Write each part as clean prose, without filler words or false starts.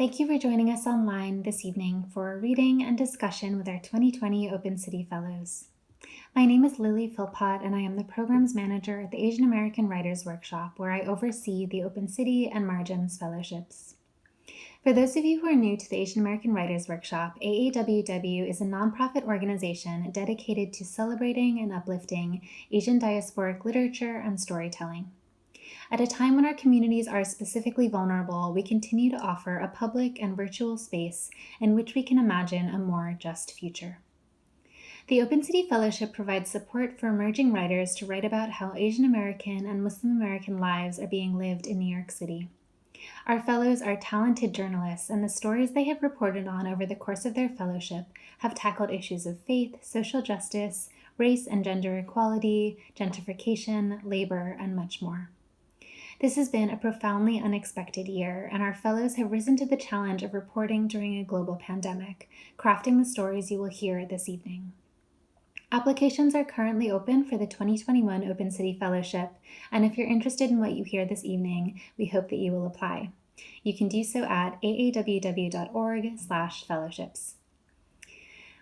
Thank you for joining us online this evening for a reading and discussion with our 2020 Open City Fellows. My name is Lily Philpott, and I am the Programs Manager at the Asian American Writers Workshop, where I oversee the Open City and Margins Fellowships. For those of you who are new to the Asian American Writers Workshop, AAWW is a nonprofit organization dedicated to celebrating and uplifting Asian diasporic literature and storytelling. At a time when our communities are specifically vulnerable, we continue to offer a public and virtual space in which we can imagine a more just future. The Open City Fellowship provides support for emerging writers to write about how Asian American and Muslim American lives are being lived in New York City. Our fellows are talented journalists, and the stories they have reported on over the course of their fellowship have tackled issues of faith, social justice, race and gender equality, gentrification, labor, and much more. This has been a profoundly unexpected year, and our fellows have risen to the challenge of reporting during a global pandemic, crafting the stories you will hear this evening. Applications are currently open for the 2021 Open City Fellowship, and if you're interested in what you hear this evening, we hope that you will apply. You can do so at aaww.org/fellowships.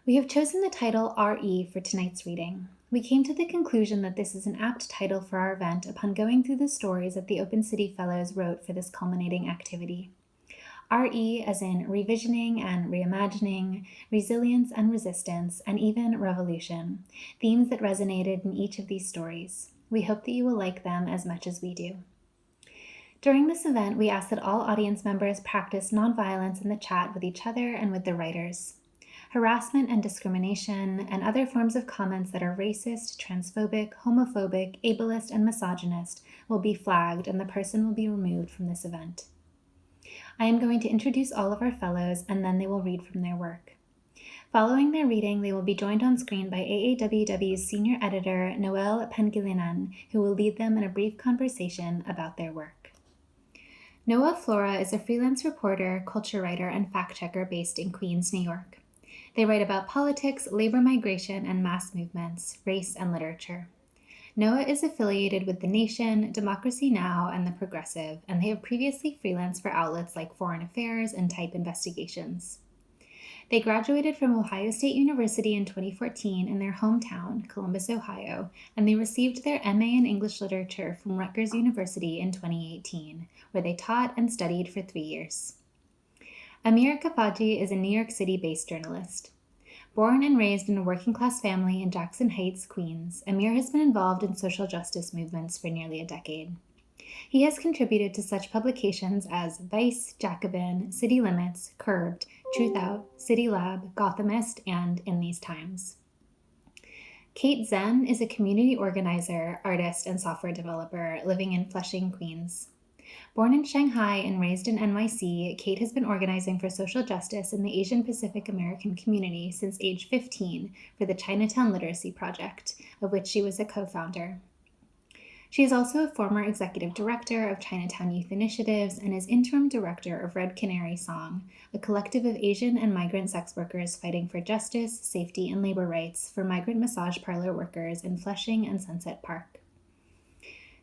We have chosen the title RE for tonight's reading. We came to the conclusion that this is an apt title for our event upon going through the stories that the Open City Fellows wrote for this culminating activity. RE as in revisioning and reimagining, resilience and resistance, and even revolution, themes that resonated in each of these stories. We hope that you will like them as much as we do. During this event, we ask that all audience members practice nonviolence in the chat with each other and with the writers. Harassment and discrimination, and other forms of comments that are racist, transphobic, homophobic, ableist, and misogynist will be flagged, and the person will be removed from this event. I am going to introduce all of our fellows, and then they will read from their work. Following their reading, they will be joined on screen by AAWW's senior editor, Noel Pangilinan, who will lead them in a brief conversation about their work. Noah Flora is a freelance reporter, culture writer, and fact-checker based in Queens, New York. They write about politics, labor migration, and mass movements, race, and literature. Noah is affiliated with The Nation, Democracy Now!, and The Progressive, and they have previously freelanced for outlets like Foreign Affairs and Type Investigations. They graduated from Ohio State University in 2014 in their hometown, Columbus, Ohio, and they received their MA in English Literature from Rutgers University in 2018, where they taught and studied for 3 years. Amir Khafagy is a New York City-based journalist. Born and raised in a working-class family in Jackson Heights, Queens, Amir has been involved in social justice movements for nearly a decade. He has contributed to such publications as Vice, Jacobin, City Limits, Curbed, Truth Out, City Lab, Gothamist, and In These Times. Kate Zen is a community organizer, artist, and software developer living in Flushing, Queens. Born in Shanghai and raised in NYC, Kate has been organizing for social justice in the Asian Pacific American community since age 15 for the Chinatown Literacy Project, of which she was a co-founder. She is also a former executive director of Chinatown Youth Initiatives and is interim director of Red Canary Song, a collective of Asian and migrant sex workers fighting for justice, safety, and labor rights for migrant massage parlor workers in Flushing and Sunset Park.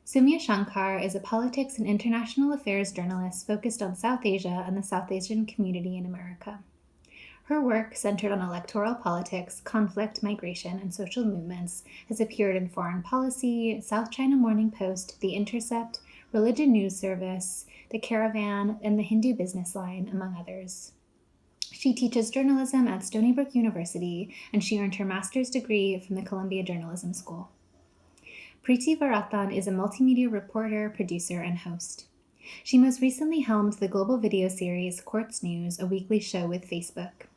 Soumya Shankar is a politics and international affairs journalist focused on South Asia and the South Asian community in America. Her work, centered on electoral politics, conflict, migration, and social movements, has appeared in Foreign Policy, South China Morning Post, The Intercept, Religion News Service, The Caravan, and The Hindu Business Line, among others. She teaches journalism at Stony Brook University, and she earned her master's degree from the Columbia Journalism School. Preeti Varathan is a multimedia reporter, producer, and host. She most recently helmed the global video series Quartz News, a weekly show with Facebook.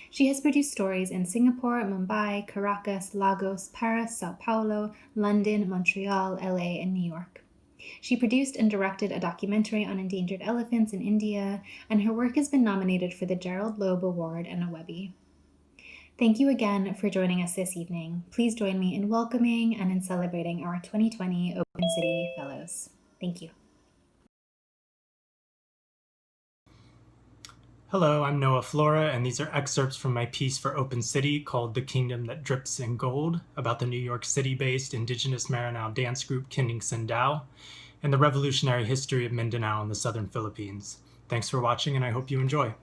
She has produced stories in Singapore, Mumbai, Caracas, Lagos, Paris, Sao Paulo, London, Montreal, LA, and New York. She produced and directed a documentary on endangered elephants in India, and her work has been nominated for the Gerald Loeb Award and a Webby. Thank you again for joining us this evening. Please join me in welcoming and in celebrating our 2020 Open City Fellows. Thank you. Hello, I'm Noah Flora, and these are excerpts from my piece for Open City called The Kingdom That Drips in Gold, about the New York City-based indigenous Maranao dance group Kinding Sindao and the revolutionary history of Mindanao in the southern Philippines. Thanks for watching, and I hope you enjoy.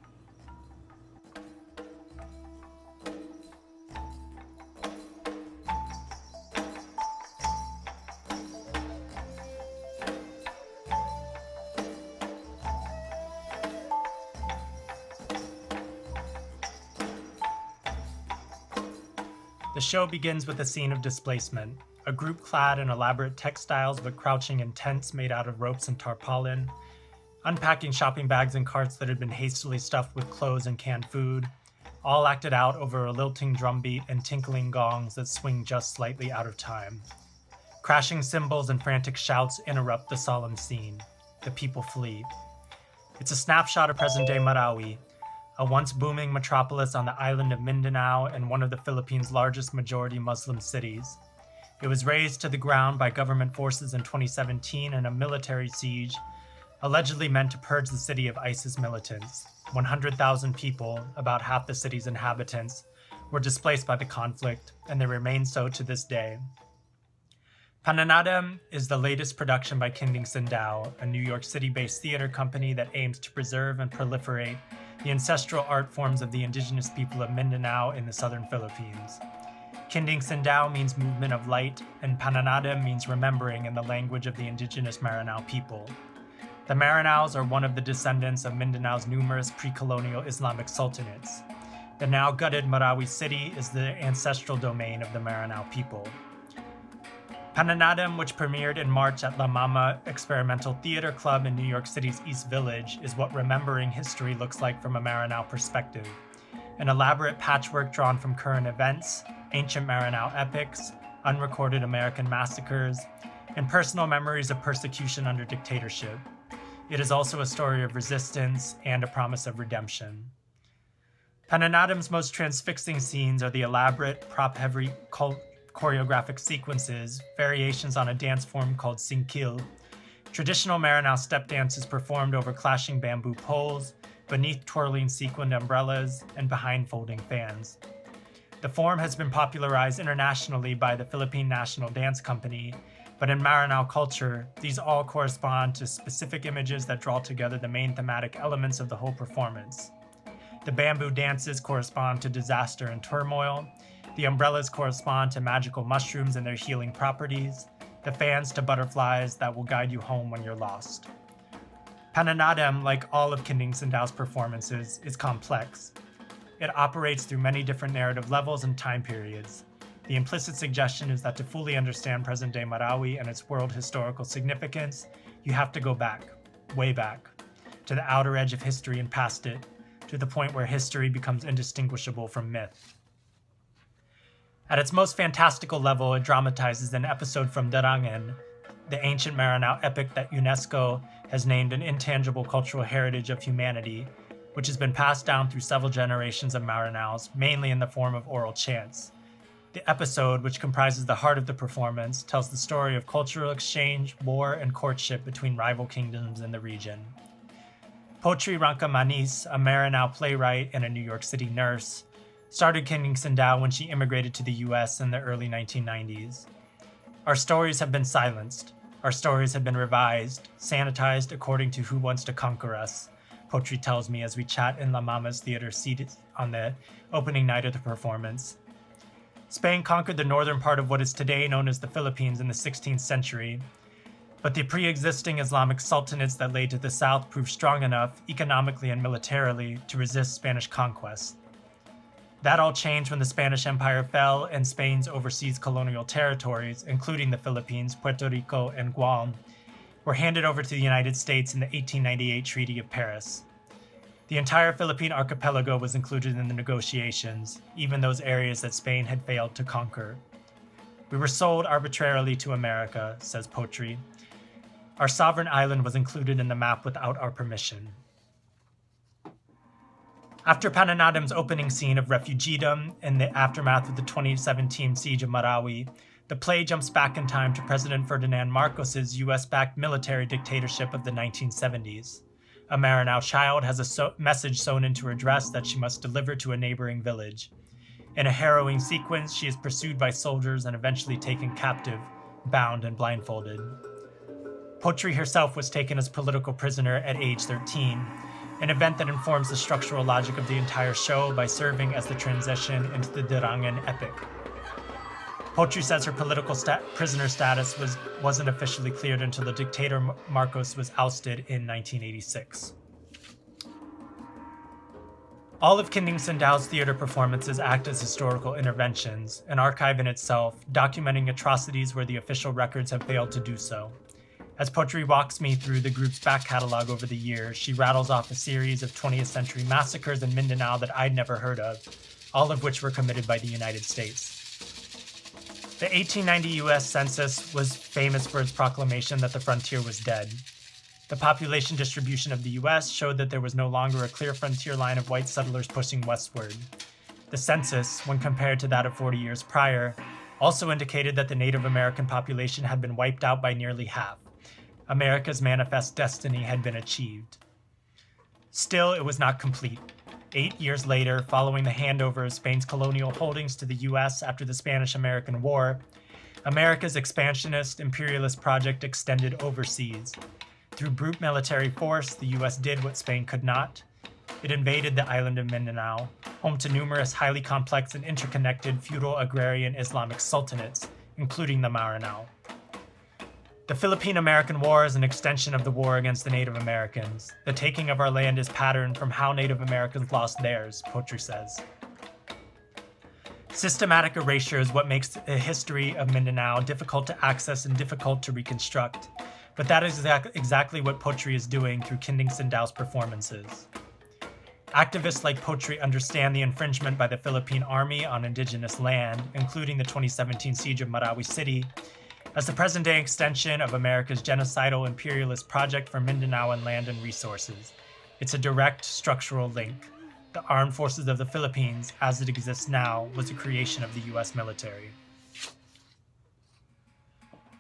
The show begins with a scene of displacement. A group clad in elaborate textiles but crouching in tents made out of ropes and tarpaulin, unpacking shopping bags and carts that had been hastily stuffed with clothes and canned food, all acted out over a lilting drumbeat and tinkling gongs that swing just slightly out of time. Crashing cymbals and frantic shouts interrupt the solemn scene. The people flee. It's a snapshot of present-day Marawi, a once booming metropolis on the island of Mindanao and one of the Philippines' largest majority Muslim cities. It was razed to the ground by government forces in 2017 in a military siege, allegedly meant to purge the city of ISIS militants. 100,000 people, about half the city's inhabitants, were displaced by the conflict, and they remain so to this day. Pananadam is the latest production by Kinding Sindao, a New York City-based theater company that aims to preserve and proliferate the ancestral art forms of the indigenous people of Mindanao in the southern Philippines. Kinding Sindao means movement of light, and Pananadam means remembering in the language of the indigenous Maranao people. The Maranaos are one of the descendants of Mindanao's numerous pre-colonial Islamic sultanates. The now gutted Marawi city is the ancestral domain of the Maranao people. Pananadam, which premiered in March at La Mama Experimental Theater Club in New York City's East Village, is what remembering history looks like from a Maranao perspective. An elaborate patchwork drawn from current events, ancient Maranao epics, unrecorded American massacres, and personal memories of persecution under dictatorship. It is also a story of resistance and a promise of redemption. Pananadam's most transfixing scenes are the elaborate, prop-heavy choreographic sequences, variations on a dance form called singkil. Traditional Maranao step dances performed over clashing bamboo poles, beneath twirling sequined umbrellas, and behind folding fans. The form has been popularized internationally by the Philippine National Dance Company, but in Maranao culture, these all correspond to specific images that draw together the main thematic elements of the whole performance. The bamboo dances correspond to disaster and turmoil. The umbrellas correspond to magical mushrooms and their healing properties. The fans to butterflies that will guide you home when you're lost. Pananadam, like all of Kinding Sindao's performances, is complex. It operates through many different narrative levels and time periods. The implicit suggestion is that to fully understand present-day Marawi and its world historical significance, you have to go back, way back, to the outer edge of history and past it, to the point where history becomes indistinguishable from myth. At its most fantastical level, it dramatizes an episode from Darangen, the ancient Maranao epic that UNESCO has named an intangible cultural heritage of humanity, which has been passed down through several generations of Maranaos, mainly in the form of oral chants. The episode, which comprises the heart of the performance, tells the story of cultural exchange, war, and courtship between rival kingdoms in the region. Potri Ranka Manis, a Maranao playwright and a New York City nurse, started Kinding Sindao when she immigrated to the US in the early 1990s. Our stories have been silenced. Our stories have been revised, sanitized according to who wants to conquer us, Potri tells me as we chat in La Mama's theater seated on the opening night of the performance. Spain conquered the northern part of what is today known as the Philippines in the 16th century, but the pre-existing Islamic sultanates that lay to the south proved strong enough, economically and militarily, to resist Spanish conquest. That all changed when the Spanish Empire fell and Spain's overseas colonial territories, including the Philippines, Puerto Rico, and Guam, were handed over to the United States in the 1898 Treaty of Paris. The entire Philippine archipelago was included in the negotiations, even those areas that Spain had failed to conquer. We were sold arbitrarily to America, says Potri. Our sovereign island was included in the map without our permission. After Pananadam's opening scene of refugeedom and the aftermath of the 2017 siege of Marawi, the play jumps back in time to President Ferdinand Marcos's US-backed military dictatorship of the 1970s. A Maranao child has a message sewn into her dress that she must deliver to a neighboring village. In a harrowing sequence, she is pursued by soldiers and eventually taken captive, bound and blindfolded. Potri herself was taken as political prisoner at age 13, an event that informs the structural logic of the entire show by serving as the transition into the Derangan epic. Potri says her political prisoner status wasn't officially cleared until the dictator Marcos was ousted in 1986. All of Kinding Sindaw's theater performances act as historical interventions, an archive in itself, documenting atrocities where the official records have failed to do so. As Potri walks me through the group's back catalog over the years, she rattles off a series of 20th century massacres in Mindanao that I'd never heard of, all of which were committed by the United States. The 1890 US Census was famous for its proclamation that the frontier was dead. The population distribution of the US showed that there was no longer a clear frontier line of white settlers pushing westward. The census, when compared to that of 40 years prior, also indicated that the Native American population had been wiped out by nearly half. America's manifest destiny had been achieved. Still, it was not complete. 8 years later, following the handover of Spain's colonial holdings to the US after the Spanish-American War, America's expansionist imperialist project extended overseas. Through brute military force, the US did what Spain could not. It invaded the island of Mindanao, home to numerous highly complex and interconnected feudal agrarian Islamic sultanates, including the Maranao. The Philippine-American War is an extension of the war against the Native Americans. The taking of our land is patterned from how Native Americans lost theirs, Potri says. Systematic erasure is what makes the history of Mindanao difficult to access and difficult to reconstruct. But that is exactly what Potri is doing through Kinding Sindaw's performances. Activists like Potri understand the infringement by the Philippine Army on indigenous land, including the 2017 siege of Marawi City, as the present-day extension of America's genocidal imperialist project for Mindanaoan land and resources. It's a direct structural link. The armed forces of the Philippines, as it exists now, was a creation of the US military.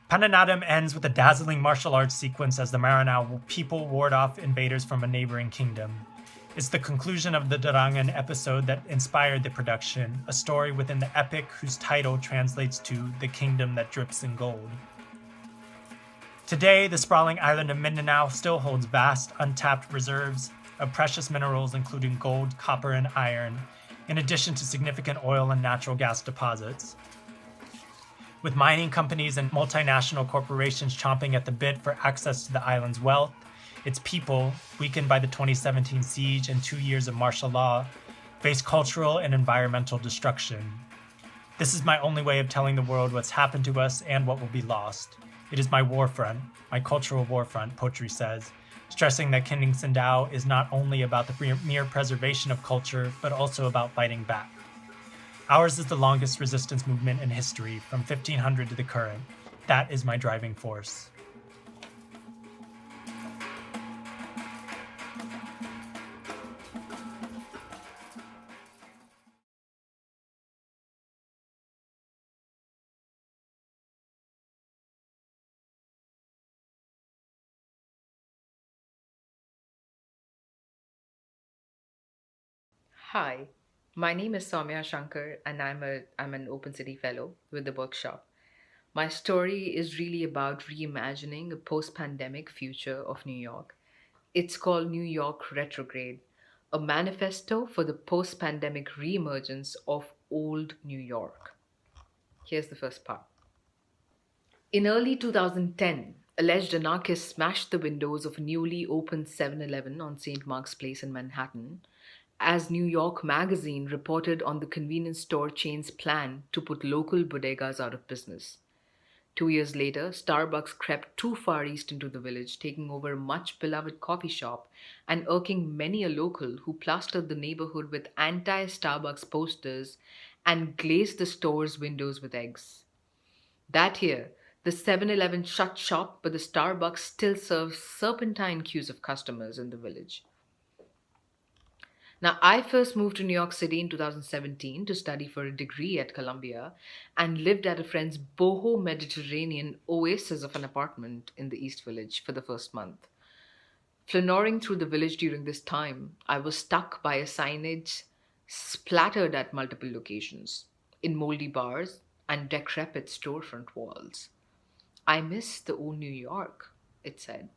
Pananadam ends with a dazzling martial arts sequence as the Maranao people ward off invaders from a neighboring kingdom. It's the conclusion of the Derangan episode that inspired the production, a story within the epic whose title translates to The Kingdom That Drips in Gold. Today, the sprawling island of Mindanao still holds vast, untapped reserves of precious minerals including gold, copper, and iron, in addition to significant oil and natural gas deposits. With mining companies and multinational corporations chomping at the bit for access to the island's wealth, its people, weakened by the 2017 siege and 2 years of martial law, face cultural and environmental destruction. This is my only way of telling the world what's happened to us and what will be lost. It is my war front, my cultural war front, Potri says, stressing that Kinding Sindaw is not only about the mere preservation of culture, but also about fighting back. Ours is the longest resistance movement in history, from 1500 to the current. That is my driving force. Hi, my name is Soumya Shankar, and I'm an Open City Fellow with the workshop. My story is really about reimagining a post-pandemic future of New York. It's called New York Retrograde, a manifesto for the post-pandemic reemergence of old New York. Here's the first part. In early 2010, alleged anarchists smashed the windows of a newly opened 7-Eleven on St. Mark's Place in Manhattan, as New York Magazine reported on the convenience store chain's plan to put local bodegas out of business. 2 years later, Starbucks crept too far east into the village, taking over a much beloved coffee shop and irking many a local who plastered the neighborhood with anti Starbucks posters and glazed the store's windows with eggs. That year, the 7-Eleven shut shop, but the Starbucks still serves serpentine queues of customers in the village. Now, I first moved to New York City in 2017 to study for a degree at Columbia and lived at a friend's boho Mediterranean oasis of an apartment in the East Village for the first month. Flaneuring through the village during this time, I was struck by a signage splattered at multiple locations, in moldy bars and decrepit storefront walls. I miss the old New York, it said.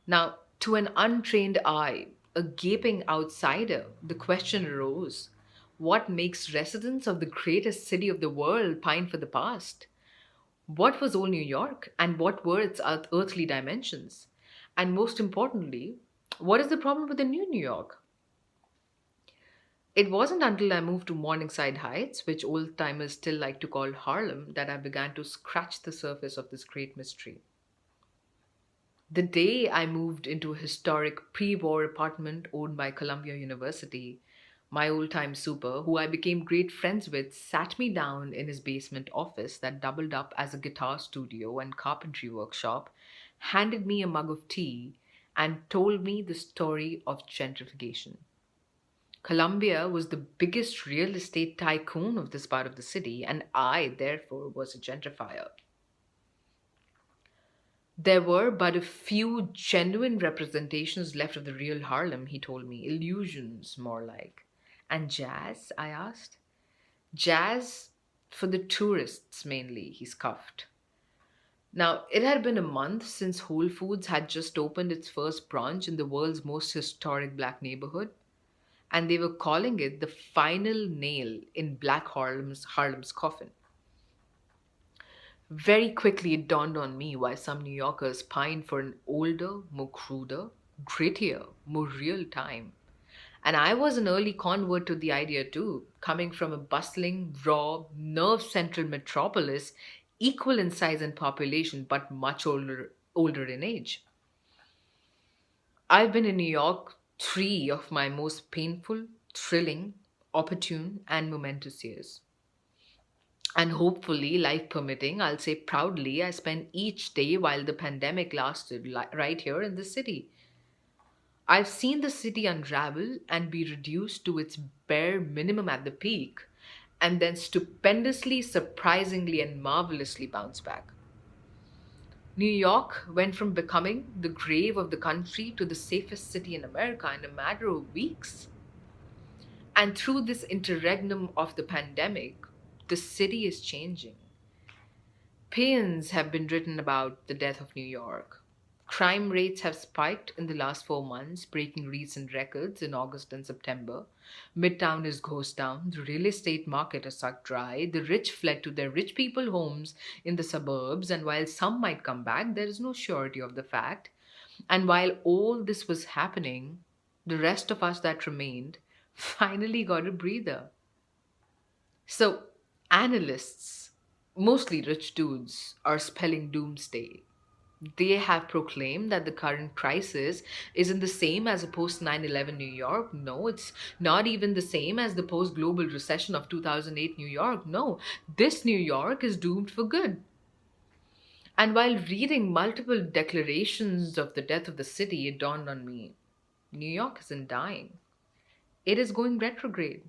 Now, to an untrained eye, a gaping outsider, the question arose: what makes residents of the greatest city of the world pine for the past? What was old New York, and what were its earthly dimensions? And most importantly, what is the problem with the new New York? It wasn't until I moved to Morningside Heights, which old timers still like to call Harlem, that I began to scratch the surface of this great mystery. The day I moved into a historic pre war apartment owned by Columbia University, my old time super, who I became great friends with, sat me down in his basement office that doubled up as a guitar studio and carpentry workshop, handed me a mug of tea, and told me the story of gentrification. Columbia was the biggest real estate tycoon of this part of the city, and I, therefore, was a gentrifier. There were but a few genuine representations left of the real Harlem, he told me. Illusions, more like. And jazz? I asked. Jazz for the tourists mainly, he scoffed. Now, it had been a month since Whole Foods had just opened its first branch in the world's most historic black neighborhood, and they were calling it the final nail in Black Harlem's coffin. Very quickly, it dawned on me why some New Yorkers pine for an older, more cruder, grittier, more real time. And I was an early convert to the idea too, coming from a bustling, raw, nerve central metropolis, equal in size and population, but much older in age. I've been in New York 3 of my most painful, thrilling, opportune, and momentous years. And hopefully, life permitting, I'll say proudly, I spent each day while the pandemic lasted right here in the city. I've seen the city unravel and be reduced to its bare minimum at the peak, and then stupendously, surprisingly, and marvelously bounce back. New York went from becoming the grave of the country to the safest city in America in a matter of weeks. And through this interregnum of the pandemic, the city is changing. Paeans have been written about the death of New York. Crime rates have spiked in the last 4 months, breaking recent records in August and September. Midtown is ghost town. The real estate market is sucked dry. The rich fled to their rich people homes in the suburbs, and while some might come back, there is no surety of the fact. And while all this was happening, the rest of us that remained finally got a breather. So, analysts, mostly rich dudes, are spelling doomsday. They have proclaimed that the current crisis isn't the same as a post 9/11 New York. No, it's not even the same as the post global recession of 2008 New York. No, this New York is doomed for good. And while reading multiple declarations of the death of the city, it dawned on me: New York isn't dying, it is going retrograde.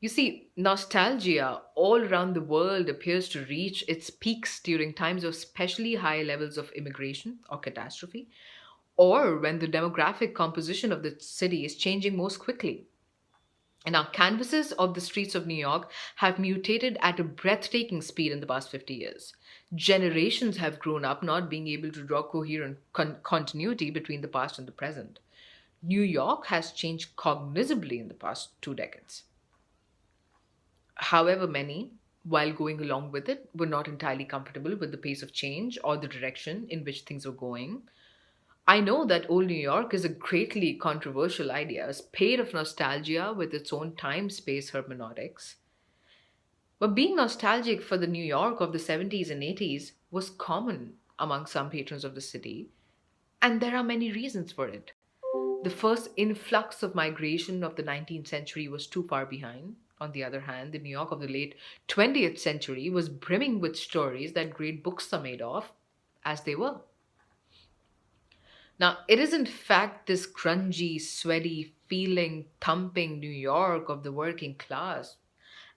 You see, nostalgia all around the world appears to reach its peaks during times of especially high levels of immigration or catastrophe, or when the demographic composition of the city is changing most quickly. And our canvases of the streets of New York have mutated at a breathtaking speed in the past 50 years. Generations have grown up not being able to draw coherent continuity between the past and the present. New York has changed cognizably in the past 2 decades. However, many, while going along with it, were not entirely comfortable with the pace of change or the direction in which things were going. I know that Old New York is a greatly controversial idea, a spade of nostalgia with its own time space hermeneutics. But being nostalgic for the New York of the 70s and 80s was common among some patrons of the city, and there are many reasons for it. The first influx of migration of the 19th century was too far behind. On the other hand, the New York of the late 20th century was brimming with stories that great books are made of, as they were. Now, it is in fact this grungy, sweaty, feeling, thumping New York of the working class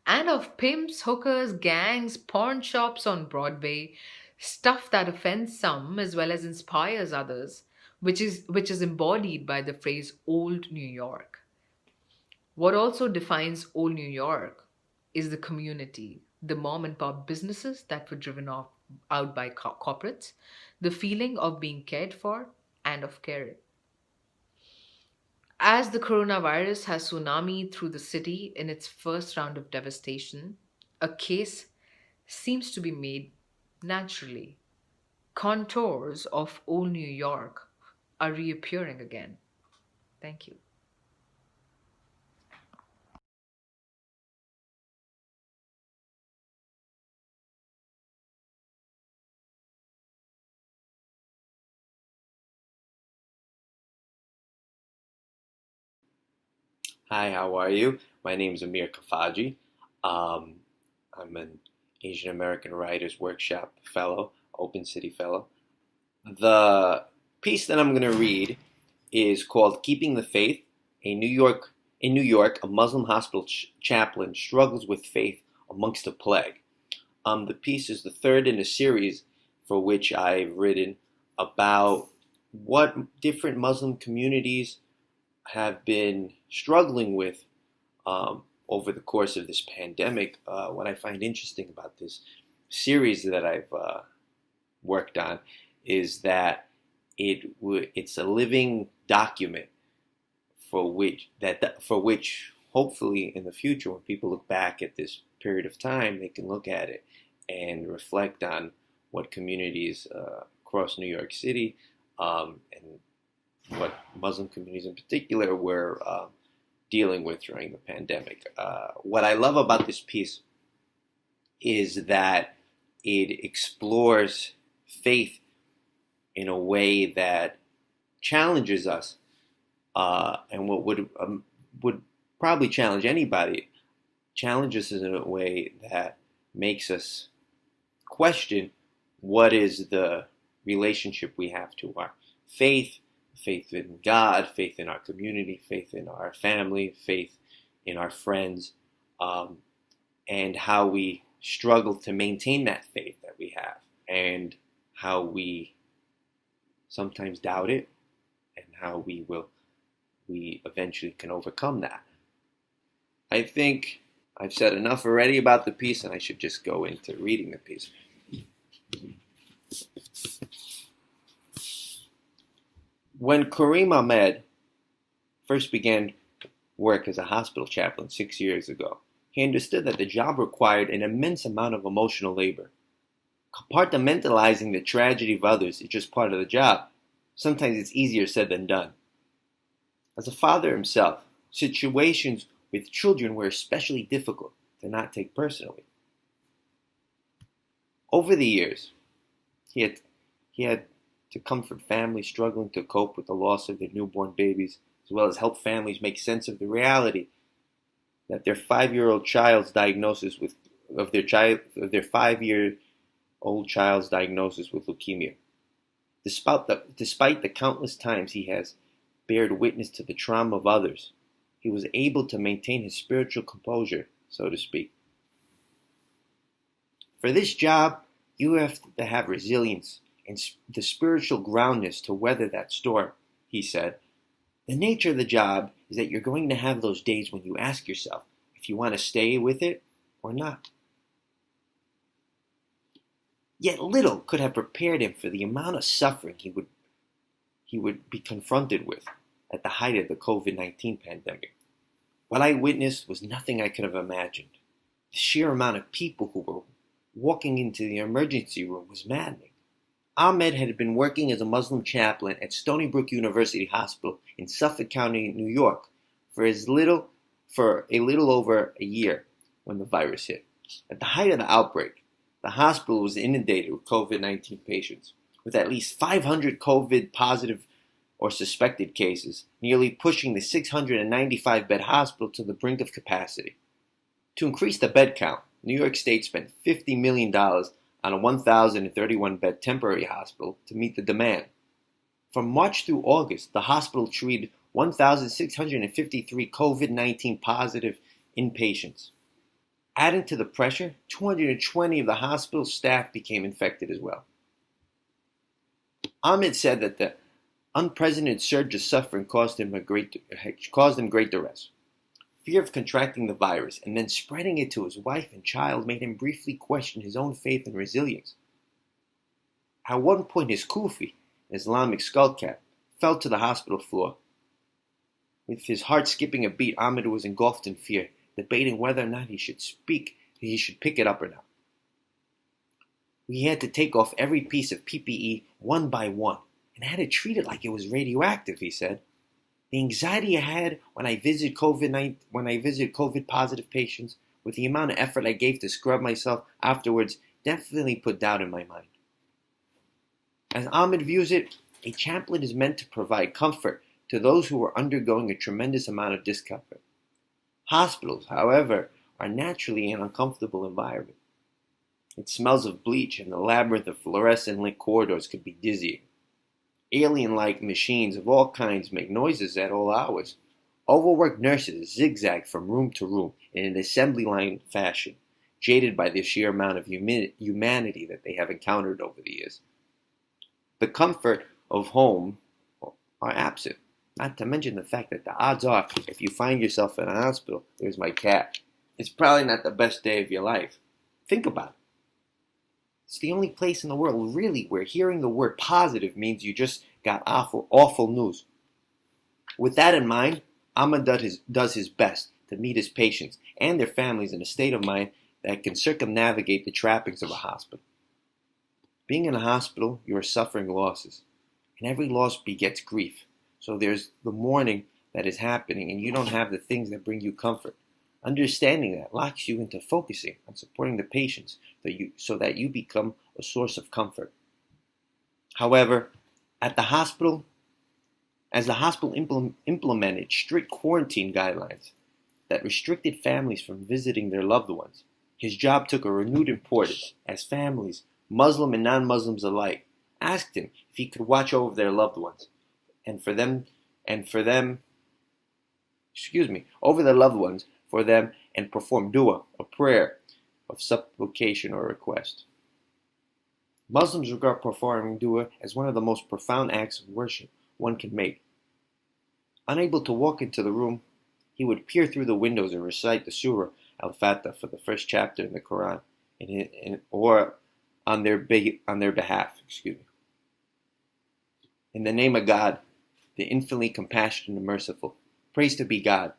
and of pimps, hookers, gangs, pawn shops on Broadway, stuff that offends some as well as inspires others, which is embodied by the phrase old New York. What also defines old New York is the community, the mom and pop businesses that were driven out by corporates, the feeling of being cared for and of caring. As the coronavirus has tsunami through the city in its first round of devastation, a case seems to be made naturally. Contours of old New York are reappearing again. Thank you. Hi, how are you? My name is Amir Khafagy. Um, I'm an Asian American Writers Workshop Fellow, Open City Fellow. The piece that I'm going to read is called "Keeping the Faith." In New York, a Muslim hospital chaplain struggles with faith amongst a plague. The piece is the third in a series for which I've written about what different Muslim communities have been struggling with over the course of this pandemic. What I find interesting about this series that I've worked on is that it's a living document for which hopefully in the future, when people look back at this period of time, they can look at it and reflect on what communities across New York City and what Muslim communities in particular were dealing with during the pandemic. What I love about this piece is that it explores faith in a way that challenges us, and what would probably challenge anybody, challenges us in a way that makes us question what is the relationship we have to our faith, faith in God, faith in our community, faith in our family, faith in our friends, and how we struggle to maintain that faith that we have, and how we sometimes doubt it, and how we eventually can overcome that. I think I've said enough already about the piece, and I should just go into reading the piece. When Kareem Ahmed first began work as a hospital chaplain 6 years ago, he understood that the job required an immense amount of emotional labor. Compartmentalizing the tragedy of others is just part of the job. Sometimes it's easier said than done. As a father himself, situations with children were especially difficult to not take personally. Over the years, he had to comfort families struggling to cope with the loss of their newborn babies, as well as help families make sense of the reality that their 5-year-old child's diagnosis with of their 5-year-old child's diagnosis with leukemia. Despite the countless times he has bared witness to the trauma of others, he was able to maintain his spiritual composure, so to speak. For this job, you have to have resilience and the spiritual groundness to weather that storm, he said. The nature of the job is that you're going to have those days when you ask yourself if you want to stay with it or not. Yet little could have prepared him for the amount of suffering he would be confronted with at the height of the COVID-19 pandemic. What I witnessed was nothing I could have imagined. The sheer amount of people who were walking into the emergency room was maddening. Ahmed had been working as a Muslim chaplain at Stony Brook University Hospital in Suffolk County, New York, for a little over a year when the virus hit. At the height of the outbreak, the hospital was inundated with COVID-19 patients, with at least 500 COVID positive or suspected cases, nearly pushing the 695-bed hospital to the brink of capacity. To increase the bed count, New York State spent $50 million on a 1,031-bed temporary hospital to meet the demand. From March through August, the hospital treated 1,653 COVID-19 positive inpatients. Adding to the pressure, 220 of the hospital staff became infected as well. Ahmed said that the unprecedented surge of suffering caused him great duress. Fear of contracting the virus and then spreading it to his wife and child made him briefly question his own faith and resilience. At one point, his kufi, an Islamic skull cap, fell to the hospital floor. With his heart skipping a beat, Ahmed was engulfed in fear, debating whether or not he should pick it up or not. We had to take off every piece of PPE one by one and had to treat it like it was radioactive, he said. The anxiety I had when I visited COVID positive patients, with the amount of effort I gave to scrub myself afterwards, definitely put doubt in my mind. As Ahmed views it, a chaplain is meant to provide comfort to those who are undergoing a tremendous amount of discomfort. Hospitals, however, are naturally an uncomfortable environment. It smells of bleach, and the labyrinth of fluorescent lit corridors could be dizzying. Alien-like machines of all kinds make noises at all hours. Overworked nurses zigzag from room to room in an assembly line fashion, jaded by the sheer amount of humanity that they have encountered over the years. The comfort of home are absent, not to mention the fact that the odds are, if you find yourself in a hospital, there's my cat, it's probably not the best day of your life. Think about it. It's the only place in the world, really, where hearing the word positive means you just got awful news. With that in mind, Ahmed does his best to meet his patients and their families in a state of mind that can circumnavigate the trappings of a hospital. Being in a hospital, you are suffering losses, and every loss begets grief. So there's the mourning that is happening, and you don't have the things that bring you comfort. Understanding that locks you into focusing on supporting the patients so that you become a source of comfort. However, as the hospital implemented strict quarantine guidelines that restricted families from visiting their loved ones, his job took a renewed importance as families, Muslim and non-Muslims alike, asked him if he could watch over their loved ones over their loved ones for them and perform dua, a prayer of supplication or request. Muslims regard performing dua as one of the most profound acts of worship one can make. Unable to walk into the room, he would peer through the windows and recite the Surah Al-Fatah for the first chapter in the Quran, or on their behalf. In the name of God, the infinitely compassionate and merciful. Praise to be God,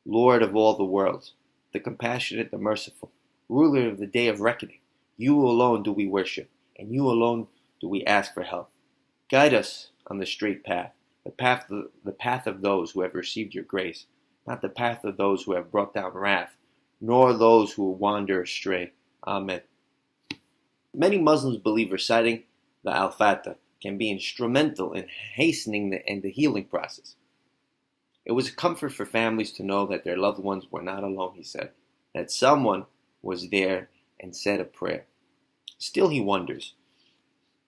Lord of all the worlds, the compassionate, the merciful, ruler of the day of reckoning. You alone do we worship, and you alone do we ask for help. Guide us on the straight path, the path of those who have received your grace, not the path of those who have brought down wrath, nor those who wander astray. Amen. Many Muslims believe reciting the Al-Fatah can be instrumental in hastening the healing process. It was a comfort for families to know that their loved ones were not alone, he said, that someone was there and said a prayer. Still, he wonders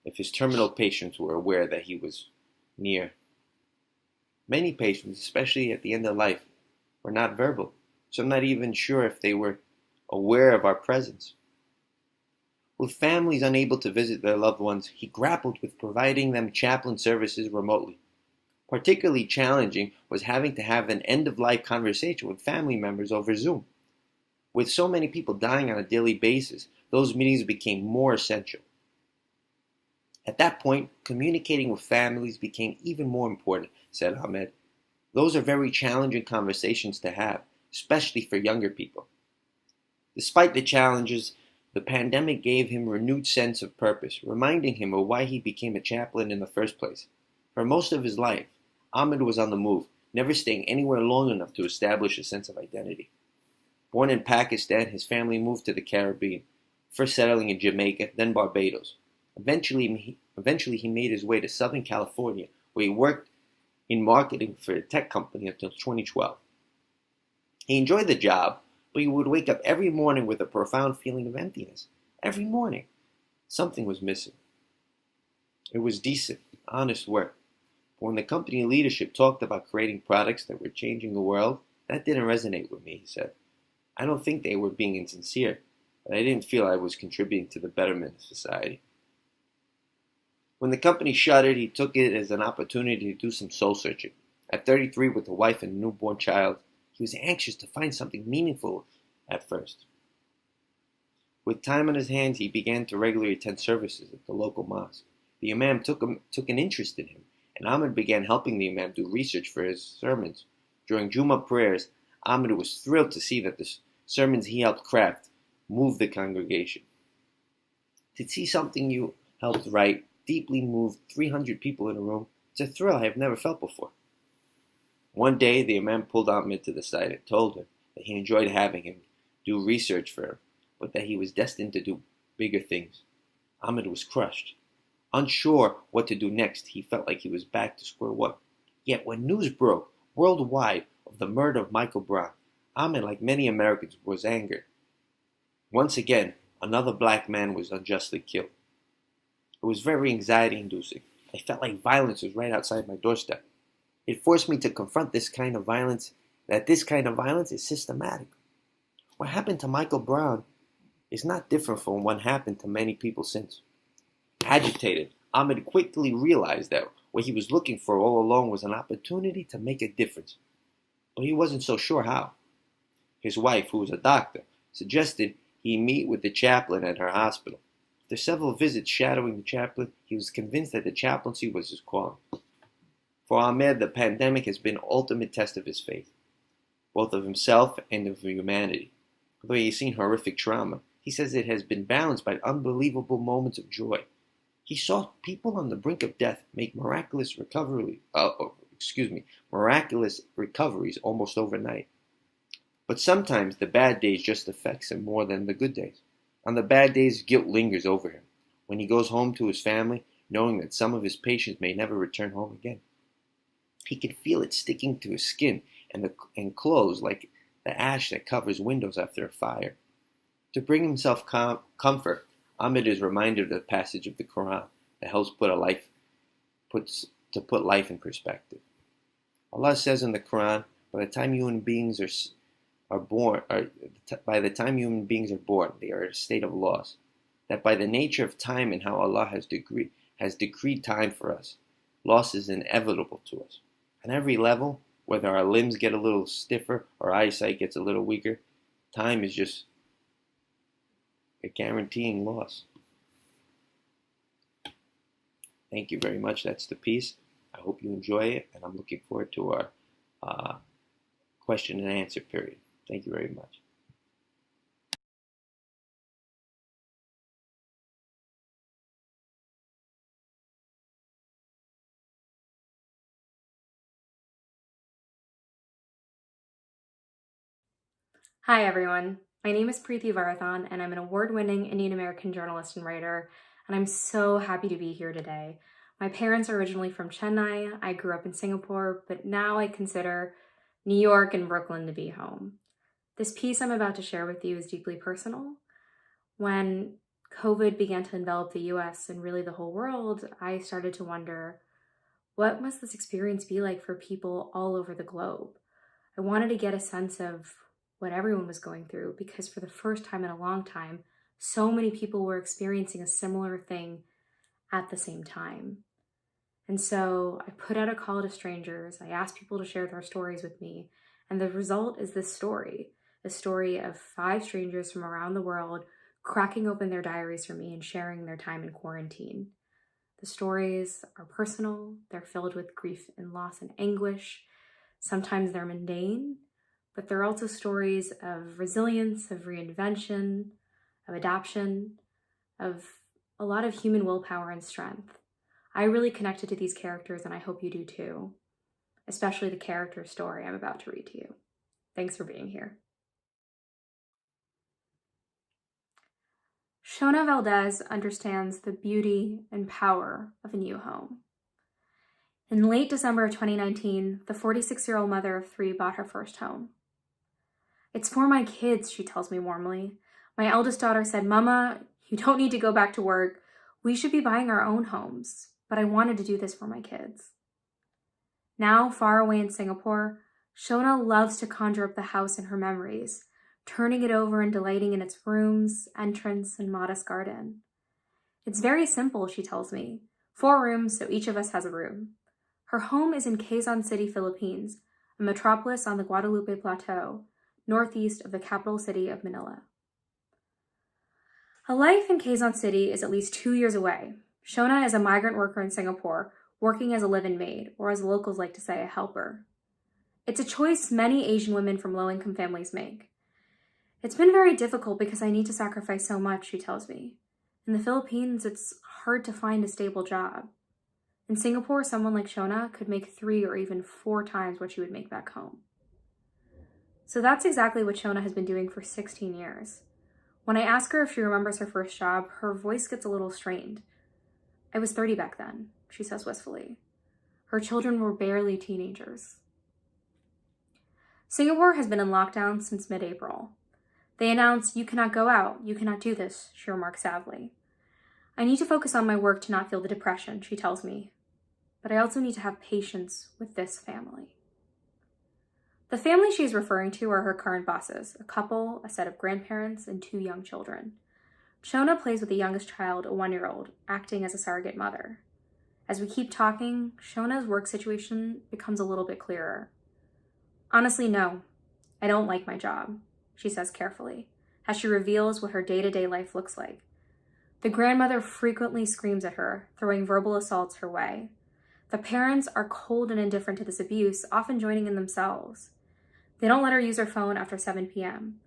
if his terminal patients were aware that he was near. Many patients, especially at the end of life, were not verbal, so I'm not even sure if they were aware of our presence. With families unable to visit their loved ones, he grappled with providing them chaplain services remotely. Particularly challenging was having to have an end-of-life conversation with family members over Zoom. With so many people dying on a daily basis, those meetings became more essential. At that point, communicating with families became even more important, said Ahmed. Those are very challenging conversations to have, especially for younger people. Despite the challenges, the pandemic gave him a renewed sense of purpose, reminding him of why he became a chaplain in the first place. For most of his life, Ahmed was on the move, never staying anywhere long enough to establish a sense of identity. Born in Pakistan, his family moved to the Caribbean, first settling in Jamaica, then Barbados. Eventually, he made his way to Southern California, where he worked in marketing for a tech company until 2012. He enjoyed the job, but he would wake up every morning with a profound feeling of emptiness. Every morning, something was missing. It was decent, honest work. But when the company leadership talked about creating products that were changing the world, that didn't resonate with me, he said. I don't think they were being insincere, but I didn't feel I was contributing to the betterment of society. When the company shuttered, he took it as an opportunity to do some soul searching. At 33, with a wife and a newborn child, he was anxious to find something meaningful at first. With time on his hands, he began to regularly attend services at the local mosque. The imam took an interest in him, and Ahmed began helping the imam do research for his sermons, During Juma prayers, Ahmed was thrilled to see that the sermons he helped craft moved the congregation. To see something you helped write deeply move 300 people in a room, it's a thrill I have never felt before. One day, the Imam pulled Ahmed to the side and told him that he enjoyed having him do research for him, but that he was destined to do bigger things. Ahmed was crushed. Unsure what to do next, he felt like he was back to square one. Yet when news broke worldwide of the murder of Michael Brown, Ahmed, like many Americans, was angered. Once again, another black man was unjustly killed. It was very anxiety-inducing. I felt like violence was right outside my doorstep. It forced me to confront this kind of violence is systematic. What happened to Michael Brown is not different from what happened to many people since. Agitated, Ahmed quickly realized that what he was looking for all along was an opportunity to make a difference. But he wasn't so sure how. His wife, who was a doctor, suggested he meet with the chaplain at her hospital. After several visits shadowing the chaplain, he was convinced that the chaplaincy was his calling. For Ahmed, the pandemic has been the ultimate test of his faith, both of himself and of humanity. Although he has seen horrific trauma, he says it has been balanced by unbelievable moments of joy. He saw people on the brink of death make miraculous recoveries almost overnight. But sometimes the bad days just affects him more than the good days. On the bad days, guilt lingers over him. When he goes home to his family, knowing that some of his patients may never return home again, he can feel it sticking to his skin and clothes like the ash that covers windows after a fire. To bring himself comfort, Ahmed is reminded of the passage of the Quran that helps put life in perspective. Allah says in the Quran, by the time human beings are born, they are in a state of loss. That by the nature of time and how Allah has decreed time for us, loss is inevitable to us. On every level, whether our limbs get a little stiffer or eyesight gets a little weaker, time is just a guaranteeing loss. Thank you very much. That's the piece. I hope you enjoy it, and I'm looking forward to our question and answer period. Thank you very much. Hi everyone, my name is Preeti Varathan and I'm an award-winning Indian American journalist and writer, and I'm so happy to be here today. My parents are originally from Chennai. I grew up in Singapore, but now I consider New York and Brooklyn to be home. This piece I'm about to share with you is deeply personal. When COVID began to envelop the US and really the whole world, I started to wonder, what must this experience be like for people all over the globe? I wanted to get a sense of what everyone was going through, because for the first time in a long time, so many people were experiencing a similar thing at the same time. And so I put out a call to strangers. I asked people to share their stories with me. And the result is this story, a story of 5 strangers from around the world cracking open their diaries for me and sharing their time in quarantine. The stories are personal. They're filled with grief and loss and anguish. Sometimes they're mundane, but they're also stories of resilience, of reinvention, of adaptation, of a lot of human willpower and strength. I really connected to these characters, and I hope you do too, especially the character story I'm about to read to you. Thanks for being here. Shona Valdez understands the beauty and power of a new home. In late December of 2019, the 46-year-old mother of 3 bought her first home. "It's for my kids," she tells me warmly. "My eldest daughter said, 'Mama, you don't need to go back to work. We should be buying our own homes.' But I wanted to do this for my kids." Now, far away in Singapore, Shona loves to conjure up the house in her memories, turning it over and delighting in its rooms, entrance, and modest garden. "It's very simple," she tells me. 4 rooms, so each of us has a room. Her home is in Quezon City, Philippines, a metropolis on the Guadalupe Plateau, northeast of the capital city of Manila. A life in Quezon City is at least 2 years away. Shona is a migrant worker in Singapore, working as a live-in maid, or as locals like to say, a helper. It's a choice many Asian women from low-income families make. It's been very difficult because I need to sacrifice so much, she tells me. In the Philippines, it's hard to find a stable job. In Singapore, someone like Shona could make 3 or even 4 times what she would make back home. So that's exactly what Shona has been doing for 16 years. When I ask her if she remembers her first job, her voice gets a little strained. I was 30 back then, she says wistfully. Her children were barely teenagers. Singapore has been in lockdown since mid-April. They announce, "You cannot go out, you cannot do this," she remarks sadly. I need to focus on my work to not feel the depression, she tells me. But I also need to have patience with this family. The family she is referring to are her current bosses, a couple, a set of grandparents, and 2 young children. Shona plays with the youngest child, a 1-year-old, acting as a surrogate mother. As we keep talking, Shona's work situation becomes a little bit clearer. Honestly, no, I don't like my job, she says carefully, as she reveals what her day-to-day life looks like. The grandmother frequently screams at her, throwing verbal assaults her way. The parents are cold and indifferent to this abuse, often joining in themselves. They don't let her use her phone after 7 p.m.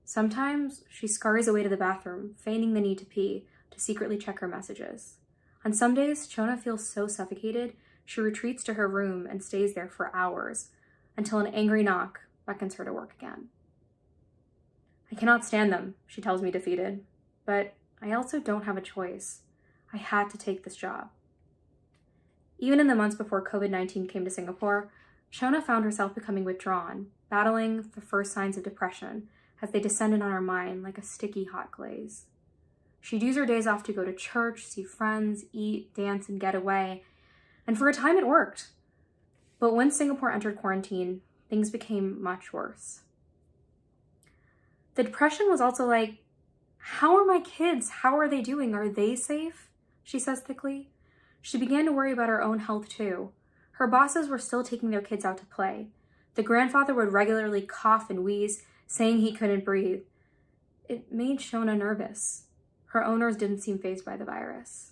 Sometimes she scurries away to the bathroom, feigning the need to pee, to secretly check her messages. On some days, Shona feels so suffocated, she retreats to her room and stays there for hours, until an angry knock beckons her to work again. I cannot stand them, she tells me defeated, but I also don't have a choice. I had to take this job. Even in the months before COVID-19 came to Singapore, Shona found herself becoming withdrawn, battling the first signs of depression as they descended on her mind like a sticky hot glaze. She'd use her days off to go to church, see friends, eat, dance, and get away, and for a time it worked. But when Singapore entered quarantine, things became much worse. The depression was also like, how are my kids? How are they doing? Are they safe? She says thickly. She began to worry about her own health too. Her bosses were still taking their kids out to play. The grandfather would regularly cough and wheeze, saying he couldn't breathe. It made Shona nervous. Her owners didn't seem fazed by the virus.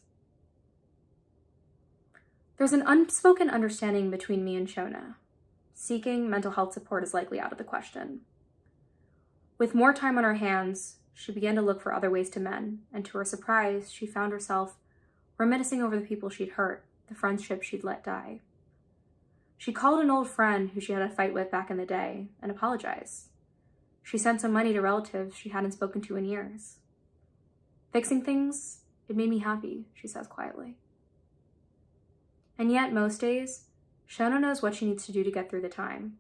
There's an unspoken understanding between me and Shona. Seeking mental health support is likely out of the question. With more time on her hands, she began to look for other ways to mend, and to her surprise, she found herself reminiscing over the people she'd hurt, the friendships she'd let die. She called an old friend who she had a fight with back in the day and apologized. She sent some money to relatives she hadn't spoken to in years. Fixing things, it made me happy, she says quietly. And yet, most days, Shona knows what she needs to do to get through the time.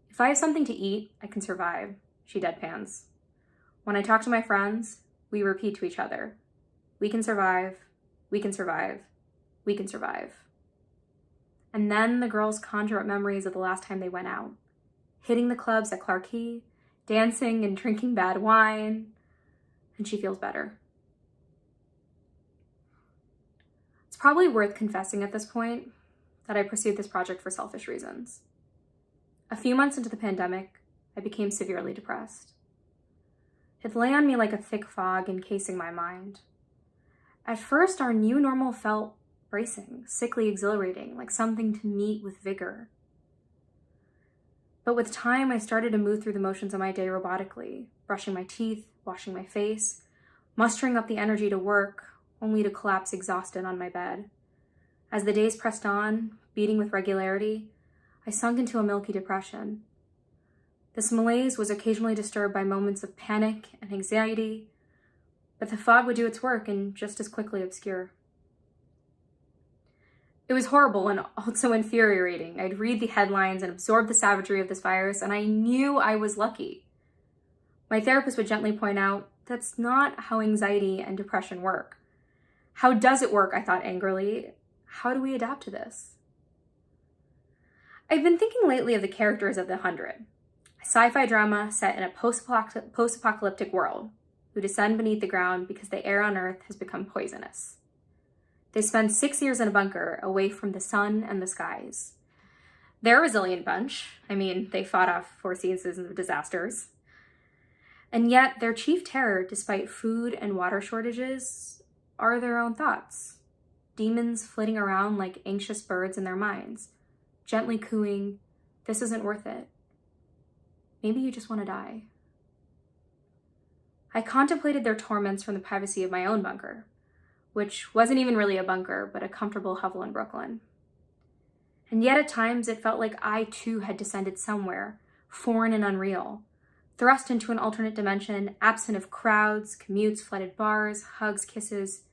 If I have something to eat, I can survive, she deadpans. When I talk to my friends, we repeat to each other, we can survive, we can survive, we can survive. And then the girls conjure up memories of the last time they went out, hitting the clubs at Clark Quay, dancing and drinking bad wine, and she feels better. It's probably worth confessing at this point that I pursued this project for selfish reasons. A few months into the pandemic, I became severely depressed. It lay on me like a thick fog encasing my mind. At first, our new normal felt bracing, sickly exhilarating, like something to meet with vigor. But with time, I started to move through the motions of my day robotically, brushing my teeth, washing my face, mustering up the energy to work, only to collapse exhausted on my bed. As the days pressed on, beating with regularity, I sunk into a milky depression. This malaise was occasionally disturbed by moments of panic and anxiety, but the fog would do its work and just as quickly obscure. It was horrible and also infuriating. I'd read the headlines and absorb the savagery of this virus, and I knew I was lucky. My therapist would gently point out, that's not how anxiety and depression work. How does it work? I thought angrily. How do we adapt to this? I've been thinking lately of the characters of The 100, a sci-fi drama set in a post-apocalyptic world, who descend beneath the ground because the air on Earth has become poisonous. They spend 6 years in a bunker away from the sun and the skies. They're a resilient bunch. I mean, they fought off 4 seasons of disasters. And yet their chief terror, despite food and water shortages, are their own thoughts. Demons flitting around like anxious birds in their minds, gently cooing, This isn't worth it. Maybe you just want to die. I contemplated their torments from the privacy of my own bunker, which wasn't even really a bunker, but a comfortable hovel in Brooklyn. And yet at times it felt like I too had descended somewhere, foreign and unreal, thrust into an alternate dimension, absent of crowds, commutes, flooded bars, hugs, kisses,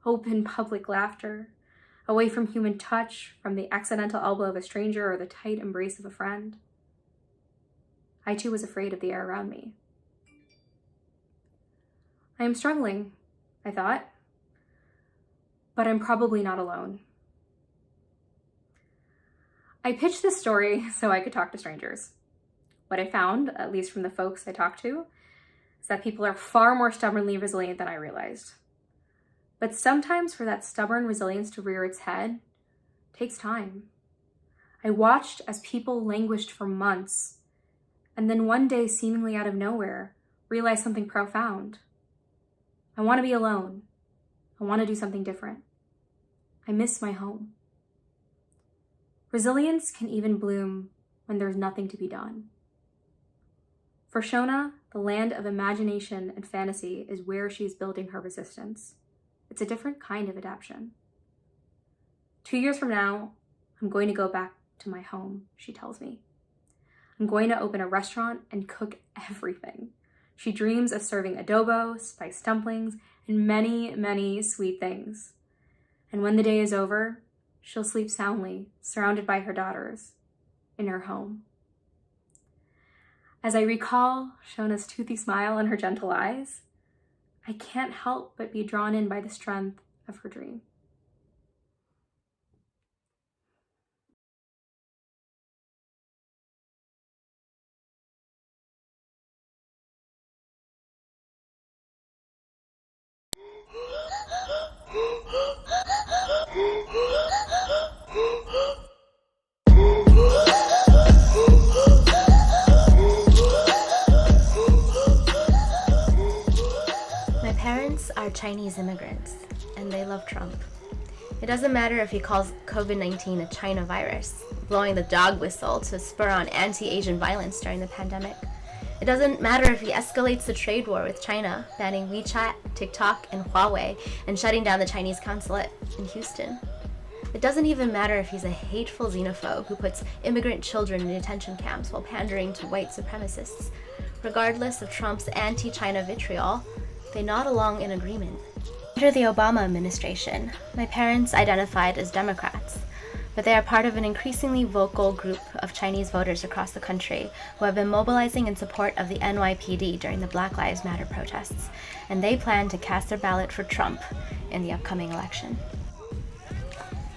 open public laughter, away from human touch, from the accidental elbow of a stranger or the tight embrace of a friend. I too was afraid of the air around me. I am struggling, I thought, but I'm probably not alone. I pitched this story so I could talk to strangers. What I found, at least from the folks I talked to, is that people are far more stubbornly resilient than I realized. But sometimes for that stubborn resilience to rear its head, it takes time. I watched as people languished for months, and then one day, seemingly out of nowhere, realized something profound. I want to be alone. I want to do something different. I miss my home. Resilience can even bloom when there's nothing to be done. For Shona, the land of imagination and fantasy is where she is building her resistance. It's a different kind of adaptation. 2 years from now, I'm going to go back to my home, she tells me. I'm going to open a restaurant and cook everything. She dreams of serving adobo, spiced dumplings, and many, many sweet things. And when the day is over, she'll sleep soundly, surrounded by her daughters, in her home. As I recall Shona's toothy smile and her gentle eyes, I can't help but be drawn in by the strength of her dream. My parents are Chinese immigrants, and they love Trump. It doesn't matter if he calls COVID-19 a China virus, blowing the dog whistle to spur on anti-Asian violence during the pandemic. It doesn't matter if he escalates the trade war with China, banning WeChat, TikTok, and Huawei, and shutting down the Chinese consulate in Houston. It doesn't even matter if he's a hateful xenophobe who puts immigrant children in detention camps while pandering to white supremacists. Regardless of Trump's anti-China vitriol, they nod along in agreement. Under the Obama administration, my parents identified as Democrats, but they are part of an increasingly vocal group of Chinese voters across the country who have been mobilizing in support of the NYPD during the Black Lives Matter protests, and they plan to cast their ballot for Trump in the upcoming election.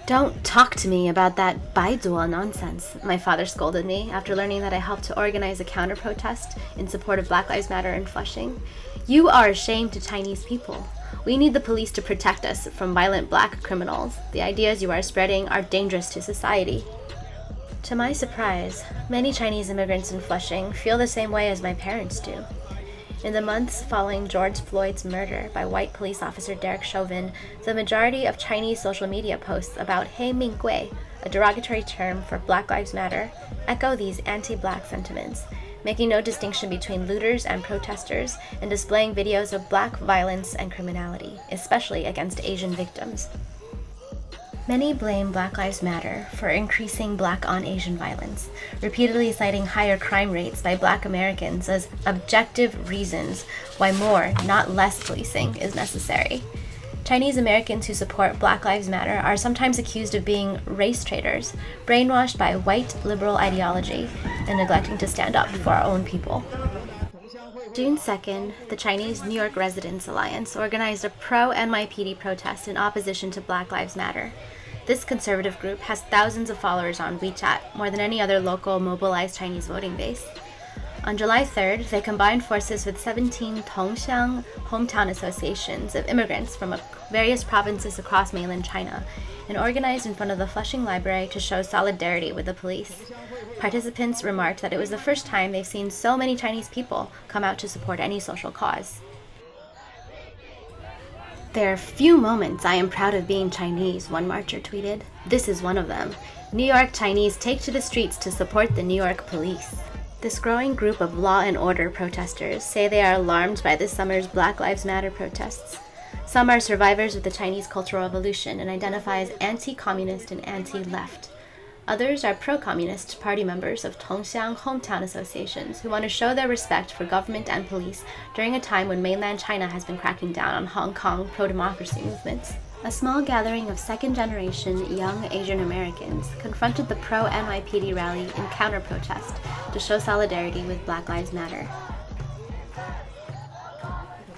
Don't talk to me about that Baidu nonsense, my father scolded me after learning that I helped to organize a counter-protest in support of Black Lives Matter in Flushing. You are a shame to Chinese people. We need the police to protect us from violent black criminals. The ideas you are spreading are dangerous to society. To my surprise, many Chinese immigrants in Flushing feel the same way as my parents do. In the months following George Floyd's murder by white police officer Derek Chauvin, the majority of Chinese social media posts about Hei Minggui, a derogatory term for Black Lives Matter, echo these anti-black sentiments, making no distinction between looters and protesters, and displaying videos of black violence and criminality, especially against Asian victims. Many blame Black Lives Matter for increasing Black on Asian violence, repeatedly citing higher crime rates by Black Americans as objective reasons why more, not less policing is necessary. Chinese Americans who support Black Lives Matter are sometimes accused of being race traitors, brainwashed by white liberal ideology, and neglecting to stand up for our own people. June 2nd, the Chinese New York Residents Alliance organized a pro-NYPD protest in opposition to Black Lives Matter. This conservative group has thousands of followers on WeChat, more than any other local mobilized Chinese voting base. On July 3rd, they combined forces with 17 Tongxiang hometown associations of immigrants from various provinces across mainland China and organized in front of the Flushing Library to show solidarity with the police. Participants remarked that it was the first time they've seen so many Chinese people come out to support any social cause. There are few moments I am proud of being Chinese, one marcher tweeted. This is one of them. New York Chinese take to the streets to support the New York police. This growing group of law and order protesters say they are alarmed by this summer's Black Lives Matter protests. Some are survivors of the Chinese Cultural Revolution and identify as anti-communist and anti-left. Others are pro-communist party members of Tongxiang hometown associations who want to show their respect for government and police during a time when mainland China has been cracking down on Hong Kong pro-democracy movements. A small gathering of second-generation young Asian Americans confronted the pro-NYPD rally in counter-protest to show solidarity with Black Lives Matter.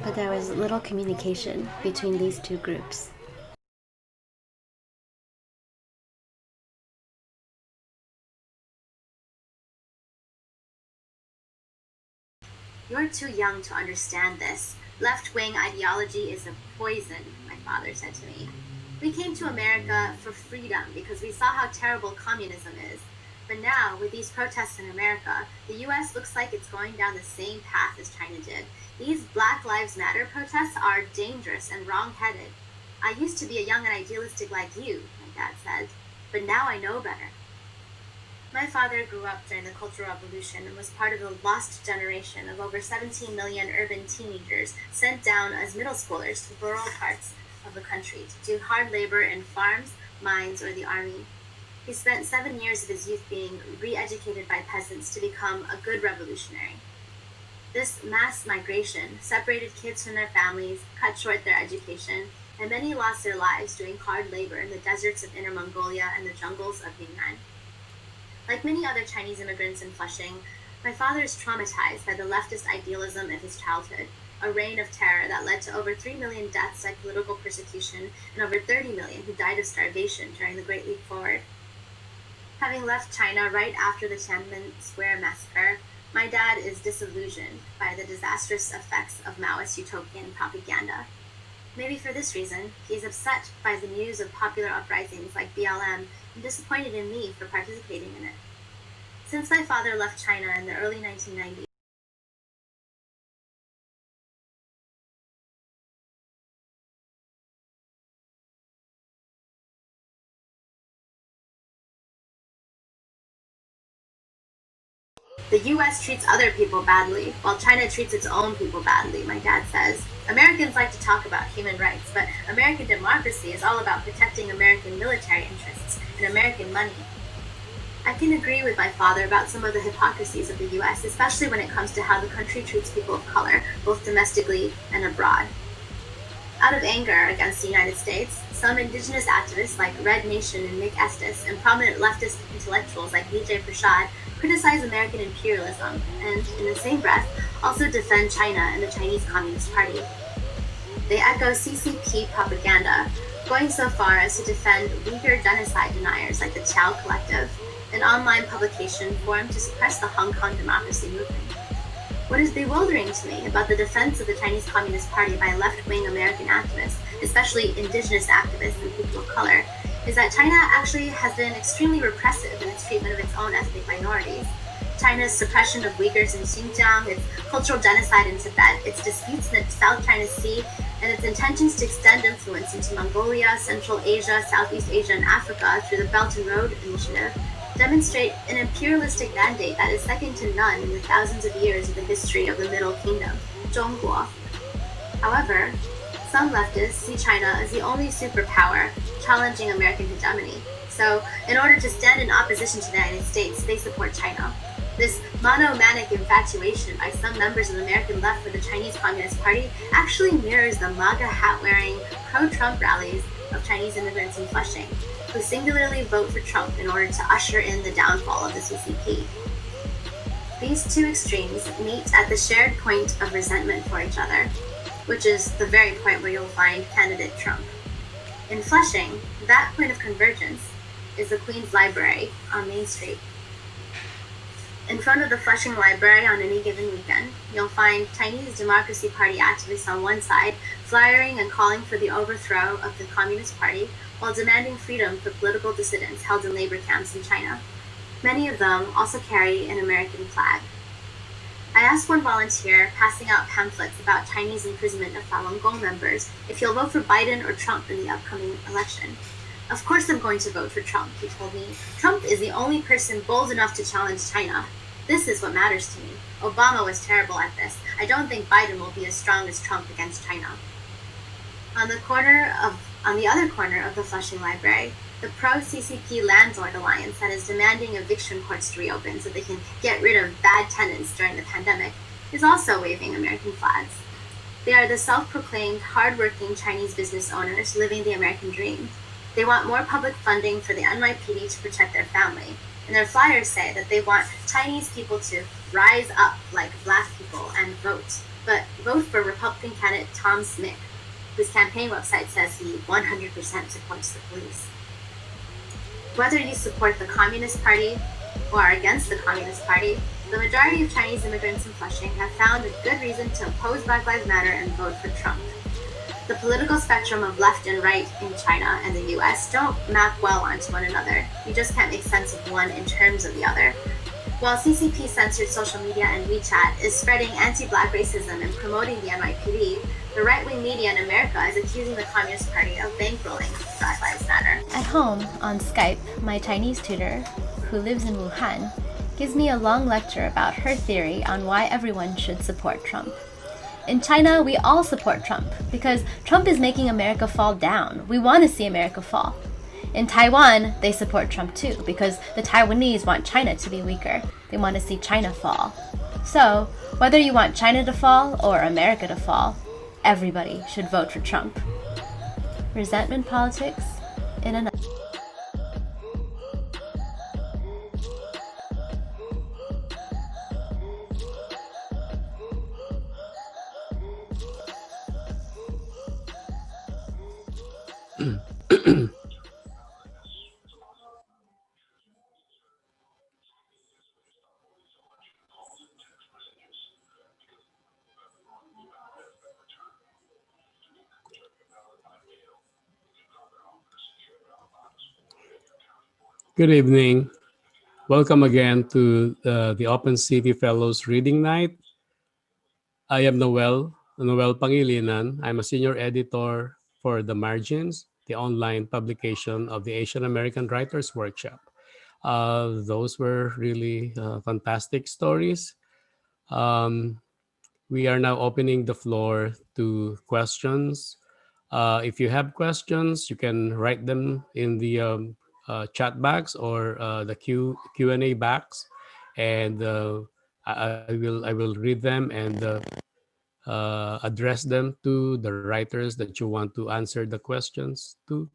But there was little communication between these two groups. You're too young to understand this. Left-wing ideology is a poison, my father said to me. We came to America for freedom because we saw how terrible communism is. But now, with these protests in America, the US looks like it's going down the same path as China did. These Black Lives Matter protests are dangerous and wrong-headed. I used to be a young and idealistic like you, my dad said, but now I know better. My father grew up during the Cultural Revolution and was part of the lost generation of over 17 million urban teenagers sent down as middle schoolers to rural parts of the country to do hard labor in farms, mines, or the army. He spent 7 years of his youth being re-educated by peasants to become a good revolutionary. This mass migration separated kids from their families, cut short their education, and many lost their lives doing hard labor in the deserts of Inner Mongolia and the jungles of Yunnan. Like many other Chinese immigrants in Flushing, my father is traumatized by the leftist idealism of his childhood, a reign of terror that led to over 3 million deaths by political persecution and over 30 million who died of starvation during the Great Leap Forward. Having left China right after the Tiananmen Square massacre, my dad is disillusioned by the disastrous effects of Maoist utopian propaganda. Maybe for this reason, he is upset by the news of popular uprisings like BLM and disappointed in me for participating in it. Since my father left China in the early 1990s, the US treats other people badly, while China treats its own people badly, my dad says. Americans like to talk about human rights, but American democracy is all about protecting American military interests and American money. I can agree with my father about some of the hypocrisies of the US, especially when it comes to how the country treats people of color, both domestically and abroad. Out of anger against the United States, some indigenous activists like Red Nation and Nick Estes and prominent leftist intellectuals like Vijay Prashad criticize American imperialism and, in the same breath, also defend China and the Chinese Communist Party. They echo CCP propaganda, going so far as to defend Uyghur genocide deniers like the Chow Collective, an online publication formed to suppress the Hong Kong democracy movement. What is bewildering to me about the defense of the Chinese Communist Party by left-wing American activists, especially indigenous activists and people of color, is that China actually has been extremely repressive in its treatment of its own ethnic minorities. China's suppression of Uyghurs in Xinjiang, its cultural genocide in Tibet, its disputes in the South China Sea, and its intentions to extend influence into Mongolia, Central Asia, Southeast Asia, and Africa through the Belt and Road Initiative, demonstrate an imperialistic mandate that is second to none in the thousands of years of the history of the Middle Kingdom, Zhongguo. However, some leftists see China as the only superpower challenging American hegemony. So, in order to stand in opposition to the United States, they support China. This monomanic infatuation by some members of the American left for the Chinese Communist Party actually mirrors the MAGA hat-wearing, pro-Trump rallies of Chinese immigrants in Flushing, who singularly vote for Trump in order to usher in the downfall of the CCP. These two extremes meet at the shared point of resentment for each other, which is the very point where you'll find candidate Trump. In Flushing, that point of convergence is the Queen's Library on Main Street. In front of the Flushing Library on any given weekend, you'll find Chinese Democracy Party activists on one side flyering and calling for the overthrow of the Communist Party while demanding freedom for political dissidents held in labor camps in China. Many of them also carry an American flag. I asked one volunteer passing out pamphlets about Chinese imprisonment of Falun Gong members if he'll vote for Biden or Trump in the upcoming election. Of course I'm going to vote for Trump, he told me. Trump is the only person bold enough to challenge China. This is what matters to me. Obama was terrible at this. I don't think Biden will be as strong as Trump against China. On the other corner of the Flushing Library, the pro-CCP Landlord Alliance that is demanding eviction courts to reopen so they can get rid of bad tenants during the pandemic is also waving American flags. They are the self-proclaimed, hard-working Chinese business owners living the American dream. They want more public funding for the NYPD to protect their family, and their flyers say that they want Chinese people to rise up like Black people and vote, but vote for Republican candidate Tom Smith, whose campaign website says he 100% supports the police. Whether you support the Communist Party or are against the Communist Party, the majority of Chinese immigrants in Flushing have found a good reason to oppose Black Lives Matter and vote for Trump. The political spectrum of left and right in China and the US don't map well onto one another. You just can't make sense of one in terms of the other. While CCP censored social media and WeChat is spreading anti-Black racism and promoting the NYPD, the right-wing media in America is accusing the Communist Party of bankrolling Black Lives Matter. At home, on Skype, my Chinese tutor, who lives in Wuhan, gives me a long lecture about her theory on why everyone should support Trump. In China, we all support Trump because Trump is making America fall down. We want to see America fall. In Taiwan, they support Trump too because the Taiwanese want China to be weaker. They want to see China fall. So, whether you want China to fall or America to fall, everybody should vote for Trump. Resentment politics in a nutshell. Good evening. Welcome again to the Open City Fellows Reading Night. I am Noel Pangilinan. I'm a senior editor for The Margins, the online publication of the Asian American Writers Workshop. Those were really fantastic stories. We are now opening the floor to questions. If you have questions, you can write them in the chat box or the Q&A box, and I will read them and address them to the writers that you want to answer the questions to.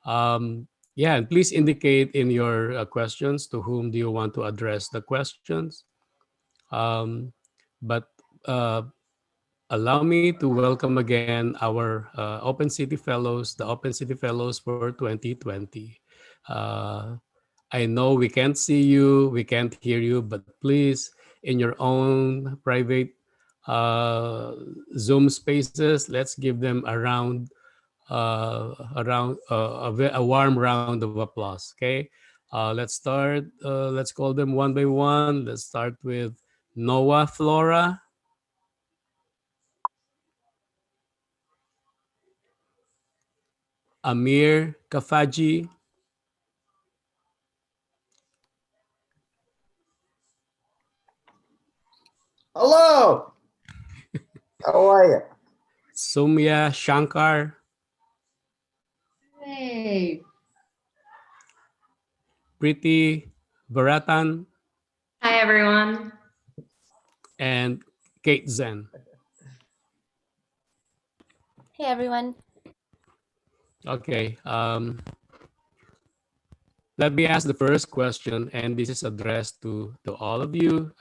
Yeah, and please indicate in your questions to whom do you want to address the questions. But allow me to welcome again our Open City Fellows, the Open City Fellows for 2020. I know we can't see you, we can't hear you, but please, in your own private Zoom spaces, let's give them a warm round of applause. Okay, let's start. Let's call them one by one. Let's start with Noah Flora. Amir Khafagy. Hello. How are you? Soumya Shankar. Hey. Preeti Varathan. Hi, everyone. And Kate Zen. Hey, everyone. Okay. Let me ask the first question, and this is addressed to all of you.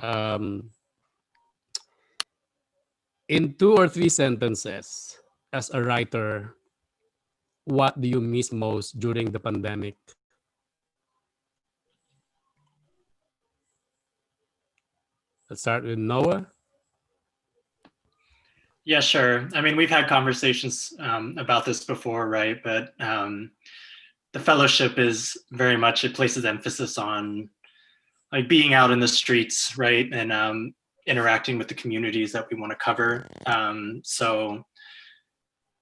In 2 or 3 sentences, as a writer, what do you miss most during the pandemic? Let's start with Noah. Yeah, sure. I mean, we've had conversations about this before, right? But the fellowship is very much, it places emphasis on like being out in the streets, right? And interacting with the communities that we want to cover. So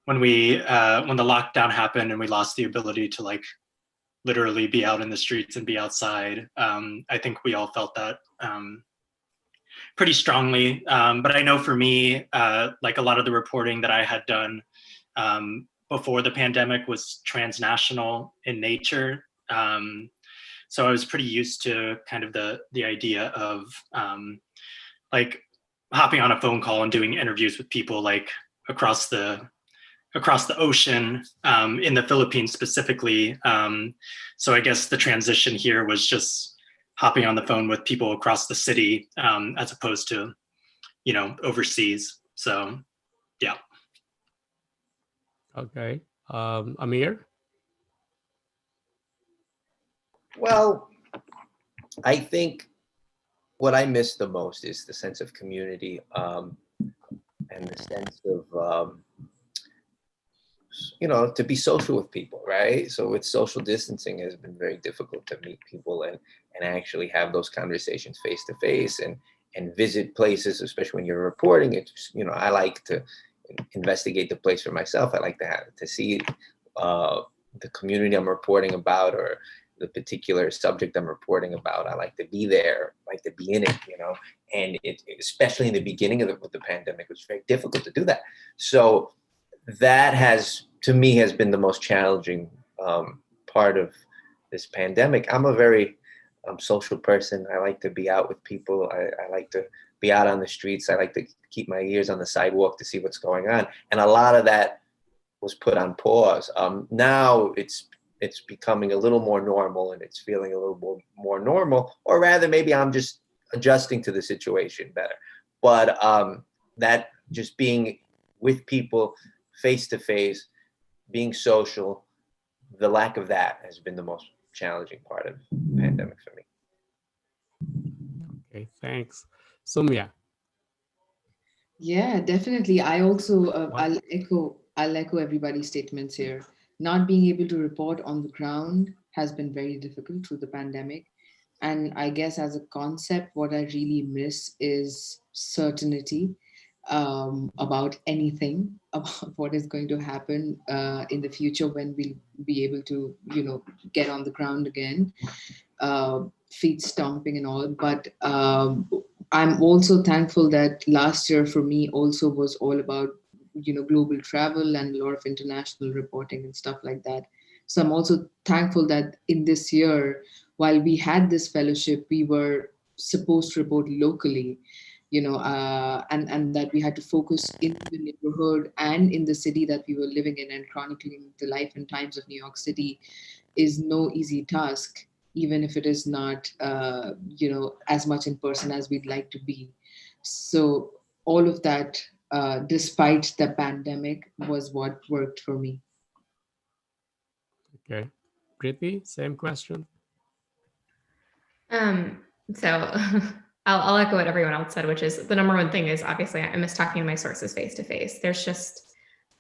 when the lockdown happened and we lost the ability to like literally be out in the streets and be outside. I think we all felt that pretty strongly. But I know for me, like a lot of the reporting that I had done before the pandemic was transnational in nature. So I was pretty used to kind of the idea of like hopping on a phone call and doing interviews with people like across the ocean, in the Philippines specifically. So I guess the transition here was just hopping on the phone with people across the city, as opposed to, overseas. So, yeah. Okay. Amir? Well, I think what I miss the most is the sense of community, and the sense of, to be social with people, right? So with social distancing, it has been very difficult to meet people and actually have those conversations face to face and visit places, especially when you're reporting. It's, I like to investigate the place for myself. I like to see the community I'm reporting about, or the particular subject I'm reporting about. I like to be there, I like to be in it, and especially in the beginning of the pandemic, it was very difficult to do that. So that to me, has been the most challenging part of this pandemic. I'm a very social person. I like to be out with people. I like to be out on the streets. I like to keep my ears on the sidewalk to see what's going on. And a lot of that was put on pause. Now it's becoming a little more normal, and it's feeling a little more normal, or rather maybe I'm just adjusting to the situation better. But that just being with people face to face, being social, the lack of that has been the most challenging part of the pandemic for me. Okay, thanks. Soumya? Yeah, definitely. I also I'll echo everybody's statements here. Not being able to report on the ground has been very difficult through the pandemic. And I guess as a concept, what I really miss is certainty, about anything, about what is going to happen in the future when we'll be able to, get on the ground again, feet stomping and all. But I'm also thankful that last year for me also was all about, global travel and a lot of international reporting and stuff like that. So I'm also thankful that in this year, while we had this fellowship, we were supposed to report locally, and that we had to focus in the neighborhood and in the city that we were living in, and chronicling the life and times of New York City is no easy task, even if it is not, as much in person as we'd like to be. So all of that, despite the pandemic, was what worked for me. Okay. Preeti, same question. So I'll echo what everyone else said, which is the number one thing is obviously I miss talking to my sources face to face. There's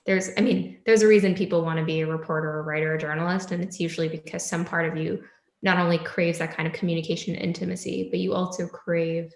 a reason people want to be a reporter, a writer, a journalist, and it's usually because some part of you not only craves that kind of communication and intimacy, but you also crave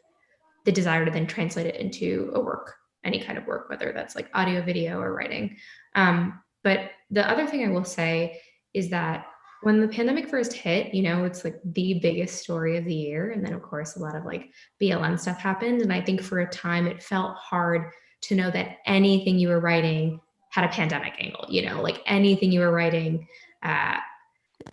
the desire to then translate it into a work, any kind of work, whether that's like audio, video, or writing. But the other thing I will say is that when the pandemic first hit, it's like the biggest story of the year. And then of course, a lot of like BLM stuff happened. And I think for a time it felt hard to know that anything you were writing had a pandemic angle, like anything you were writing,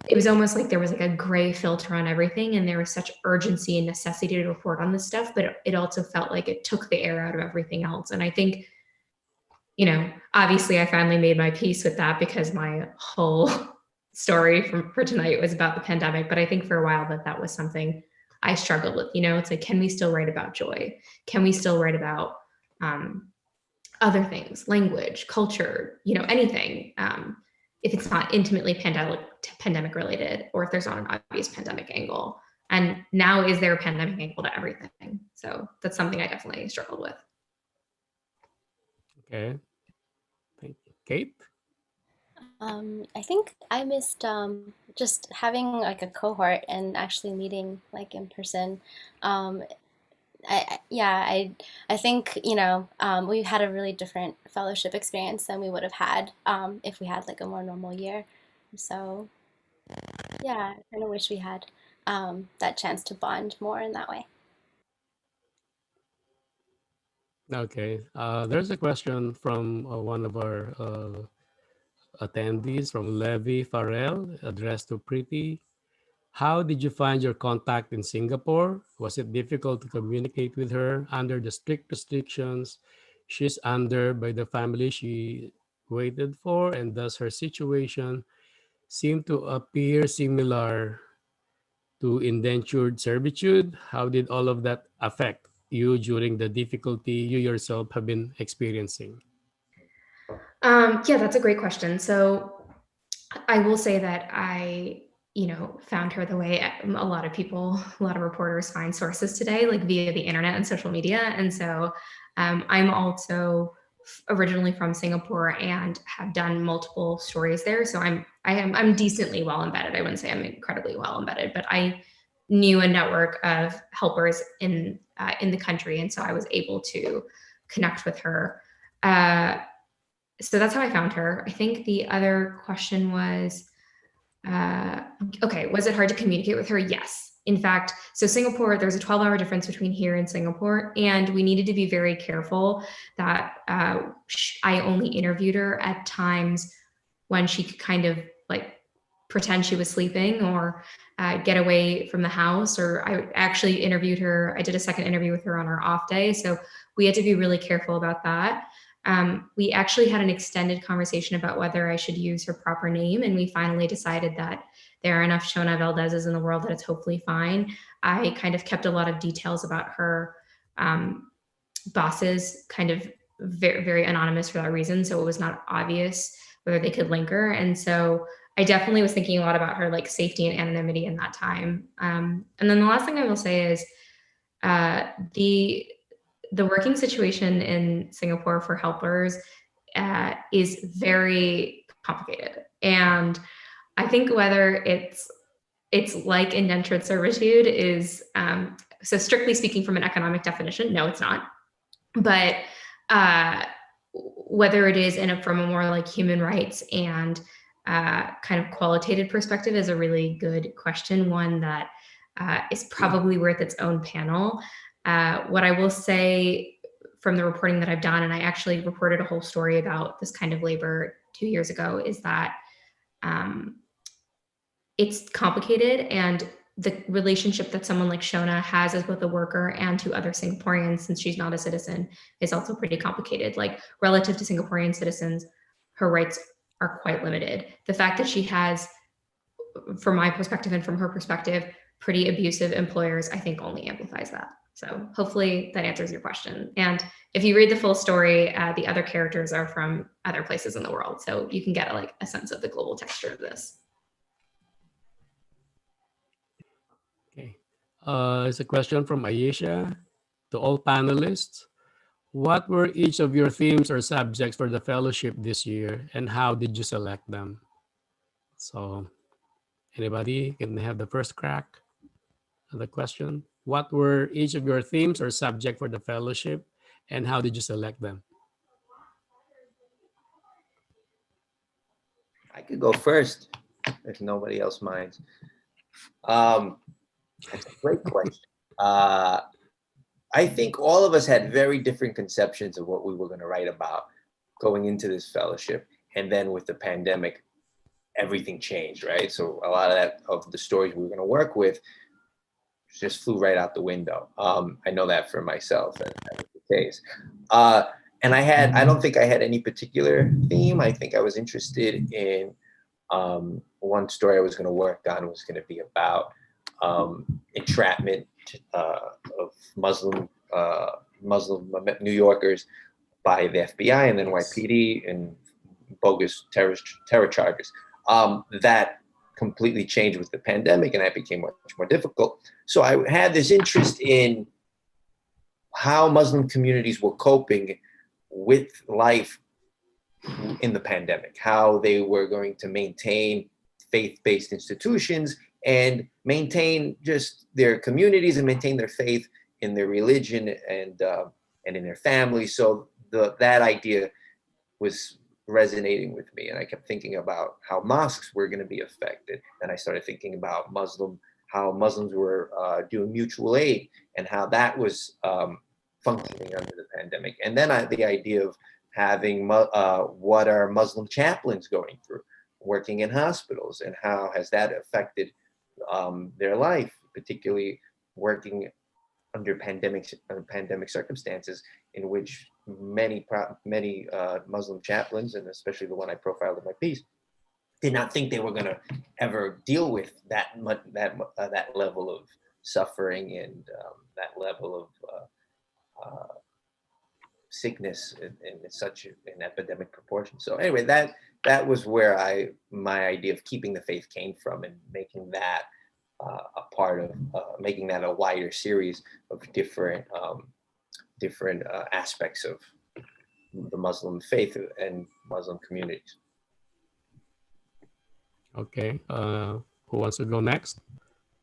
it was almost like there was like a gray filter on everything, and there was such urgency and necessity to report on this stuff, but it also felt like it took the air out of everything else. And I think, obviously I finally made my peace with that because my whole story for tonight was about the pandemic. But I think for a while that was something I struggled with. It's like, can we still write about joy? Can we still write about other things, language, culture, anything, if it's not intimately pandemic related, or if there's not an obvious pandemic angle. And now, is there a pandemic angle to everything? So that's something I definitely struggled with. Okay. Thank you. Kate? I think I missed just having like a cohort and actually meeting like in person. I think, we had a really different fellowship experience than we would have had if we had like a more normal year. So yeah, I kind of wish we had that chance to bond more in that way. Okay. There's a question from one of our attendees from Levi Farrell, addressed to Preeti. How did you find your contact in Singapore? Was it difficult to communicate with her under the strict restrictions she's under by the family she waited for? And does her situation seem to appear similar to indentured servitude? How did all of that affect you during the difficulty you yourself have been experiencing? Yeah, that's a great question. So I will say that I, found her the way a lot of people, a lot of reporters find sources today, like via the internet and social media. And so I'm also originally from Singapore and have done multiple stories there. So I'm decently well embedded. I wouldn't say I'm incredibly well embedded, but I knew a network of helpers in the country, and so I was able to connect with her. So that's how I found her. I think the other question was, okay, was it hard to communicate with her? Yes. In fact, so Singapore, there's a 12-hour difference between here and Singapore, and we needed to be very careful that I only interviewed her at times when she could kind of like pretend she was sleeping or get away from the house. Or I actually interviewed her. I did a second interview with her on her off day. So we had to be really careful about that. We actually had an extended conversation about whether I should use her proper name, and we finally decided that there are enough Shona Valdezes in the world that it's hopefully fine. I kind of kept a lot of details about her bosses kind of very, very anonymous for that reason, so it was not obvious whether they could link her. And so I definitely was thinking a lot about her like safety and anonymity in that time. And then the last thing I will say is the working situation in Singapore for helpers is very complicated. And I think whether it's like indentured servitude is, so strictly speaking from an economic definition, no, it's not. But whether it is from a more like human rights and kind of qualitative perspective is a really good question, one that is probably worth its own panel. What I will say from the reporting that I've done, and I actually reported a whole story about this kind of labor 2 years ago, is that it's complicated, and the relationship that someone like Shona has as both a worker and to other Singaporeans, since she's not a citizen, is also pretty complicated. Like relative to Singaporean citizens, her rights are quite limited. The fact that she has, from my perspective and from her perspective, pretty abusive employers, I think only amplifies that. So hopefully that answers your question. And if you read the full story, the other characters are from other places in the world. So you can get a sense of the global texture of this. Okay. It's a question from Ayesha to all panelists. What were each of your themes or subjects for the fellowship this year, and how did you select them? So anybody can have the first crack at the question. What were each of your themes or subject for the fellowship, and how did you select them? I could go first if nobody else minds. That's a great question. I think all of us had very different conceptions of what we were going to write about going into this fellowship. And then with the pandemic, everything changed, right? So a lot of the stories we were going to work with just flew right out the window. I know that for myself, that was the case. And I don't think I had any particular theme. I think I was interested in one story I was going to work on was going to be about entrapment of Muslim New Yorkers by the FBI and NYPD and bogus terror charges. That completely changed with the pandemic, and that became much more difficult. So I had this interest in how Muslim communities were coping with life in the pandemic, how they were going to maintain faith-based institutions and maintain just their communities and maintain their faith in their religion and in their family. So that idea was resonating with me, and I kept thinking about how mosques were going to be affected. And I started thinking about how Muslims were doing mutual aid and how that was functioning under the pandemic. And then the idea of having what are Muslim chaplains going through, working in hospitals, and how has that affected their life, particularly working under pandemic circumstances in which many Muslim chaplains, and especially the one I profiled in my piece, did not think they were going to ever deal with that level of suffering and that level of sickness in such an epidemic proportion. So anyway, that was where my idea of keeping the faith came from, and making that a part of making that a wider series of different aspects of the Muslim faith and Muslim communities. Okay, who wants to go next?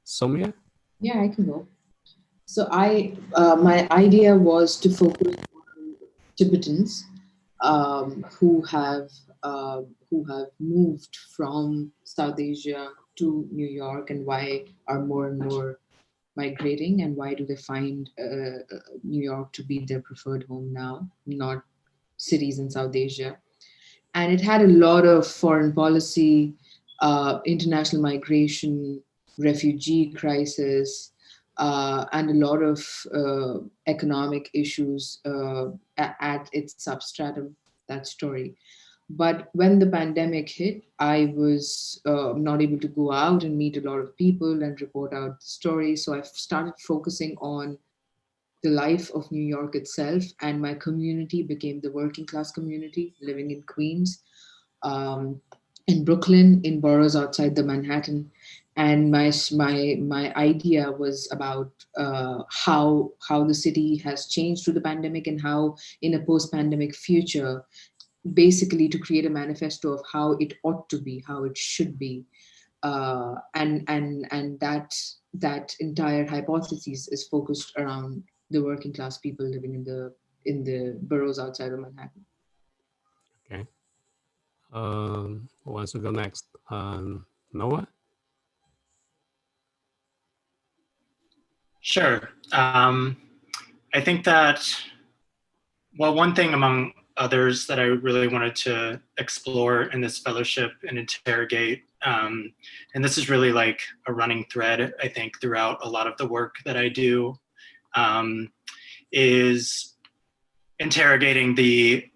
Soumya? Yeah, I can go. So my idea was to focus on Tibetans who have moved from South Asia to New York, and why are more and more migrating, and why do they find New York to be their preferred home now, not cities in South Asia. And it had a lot of foreign policy, international migration, refugee crisis, and a lot of economic issues at its substratum, that story. But when the pandemic hit, I was not able to go out and meet a lot of people and report out the story. So I started focusing on the life of New York itself, and my community became the working class community living in Queens, in Brooklyn, in boroughs outside the Manhattan. And my idea was about how the city has changed through the pandemic, and how in a post-pandemic future, basically to create a manifesto of how it ought to be, how it should be, and that entire hypothesis is focused around the working class people living in the boroughs outside of Manhattan. Okay. Who wants to go next? Noah? Sure. I think that, well, one thing among others that I really wanted to explore in this fellowship and interrogate, and this is really like a running thread, I think, throughout a lot of the work that I do, is interrogating the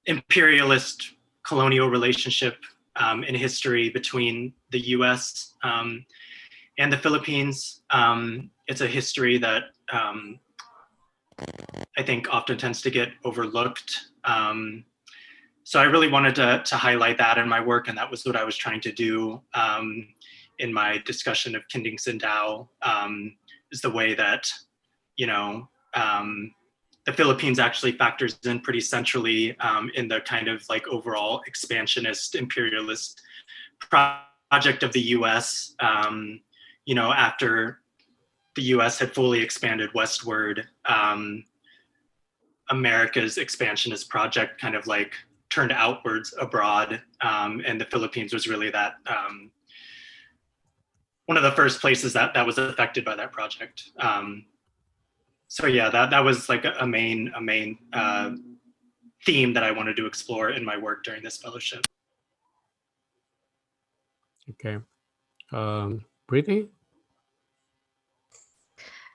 imperialist colonial relationship in history between the US and the Philippines. It's a history that I think often tends to get overlooked. So I really wanted to highlight that in my work, and that was what I was trying to do in my discussion of Kindingson Dao, is the way that, the Philippines actually factors in pretty centrally in the kind of like overall expansionist imperialist project of the US, after the US had fully expanded westward, America's expansionist project kind of like turned outwards abroad, and the Philippines was really that one of the first places that was affected by that project. So yeah, that was like a main theme that I wanted to explore in my work during this fellowship. Okay. Preeti?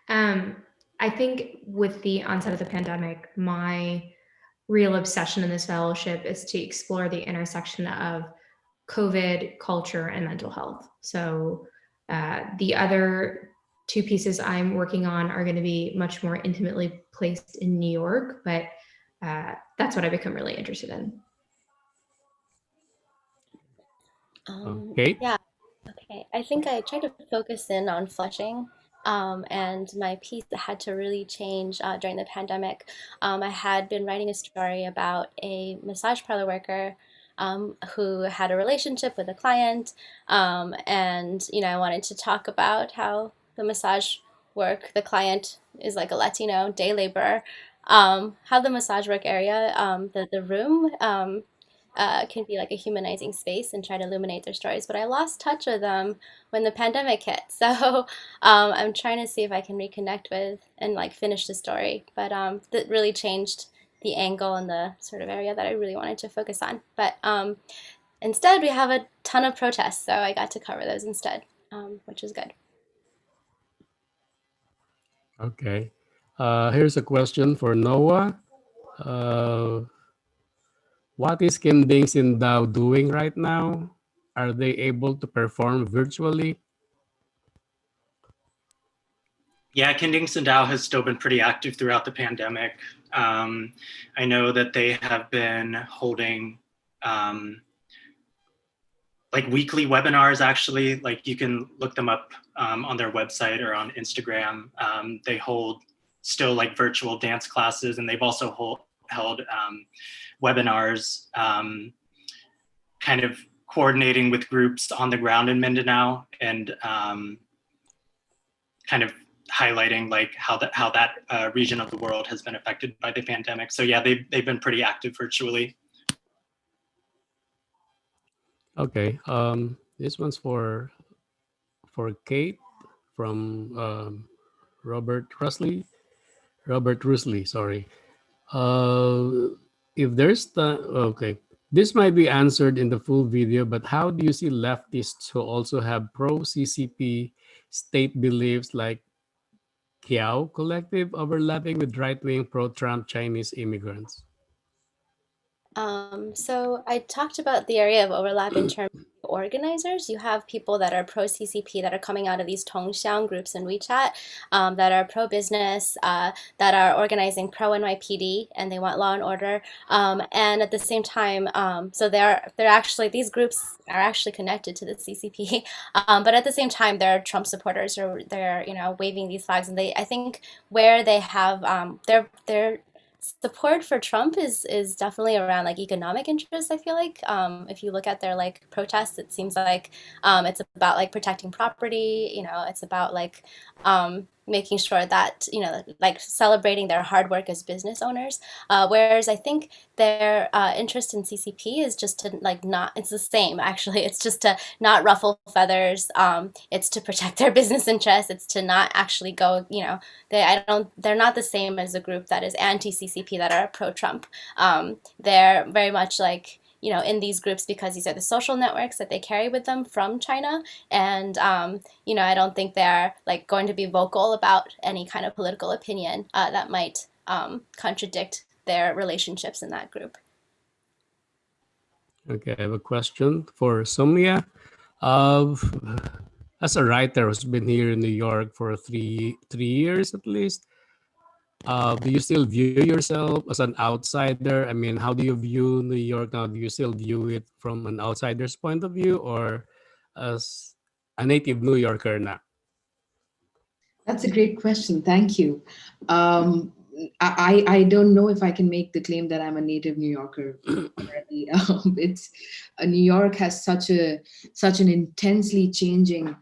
I think with the onset of the pandemic, my real obsession in this fellowship is to explore the intersection of COVID, culture, and mental health. So the other two pieces I'm working on are going to be much more intimately placed in New York, but that's what I become really interested in. Kate? Yeah. Okay. I think I tried to focus in on Flushing, and my piece had to really change during the pandemic. I had been writing a story about a massage parlor worker who had a relationship with a client, and I wanted to talk about how the massage work, the client is like a Latino day laborer, how the massage work area, the room can be like a humanizing space and try to illuminate their stories. But I lost touch with them when the pandemic hit. So I'm trying to see if I can reconnect with and like finish the story. But that really changed the angle and the sort of area that I really wanted to focus on. But instead, we have a ton of protests, so I got to cover those instead, which is good. Okay. Here's a question for Noah. Uh, what is Kending Sindao doing right now? Are they able to perform virtually? Yeah, Kending Sindao has still been pretty active throughout the pandemic. I know that they have been holding like weekly webinars, actually. Like you can look them up on their website or on Instagram. They hold still like virtual dance classes, and they've also held webinars kind of coordinating with groups on the ground in Mindanao and kind of highlighting like how that region of the world has been affected by the pandemic. So yeah, they've been pretty active virtually. Okay. This one's for Kate from Robert Rusley. Sorry. If there's the okay, this might be answered in the full video, but how do you see leftists who also have pro CCP state beliefs like Kiao Collective overlapping with right wing pro Trump Chinese immigrants? So I talked about the area of overlap in terms of organizers. You have people that are pro CCP that are coming out of these Tongxiang groups in WeChat, that are pro business, that are organizing pro NYPD, and they want law and order. And at the same time, so they're actually, these groups are actually connected to the CCP, but at the same time, they're Trump supporters, or they're waving these flags, and I think where they have their support for Trump is definitely around like economic interests. I feel like if you look at their like protests, it seems like it's about like protecting property. It's about like making sure that like celebrating their hard work as business owners. Whereas I think their interest in CCP is just to like not. It's the same actually. It's just to not ruffle feathers. It's to protect their business interests. It's to not actually go. They're not the same as a group that is anti-CCP that are pro-Trump. They're very much like in these groups because these are the social networks that they carry with them from China, and I don't think they're like going to be vocal about any kind of political opinion that might contradict their relationships in that group. Okay, I have a question for Soumya. As a writer who's been here in New York for three years at least, do you still view yourself as an outsider? I mean, how do you view New York now? Do you still view it from an outsider's point of view or as a native New Yorker now? That's a great question. Thank you. I don't know if I can make the claim that I'm a native New Yorker already. New York has such an intensely changing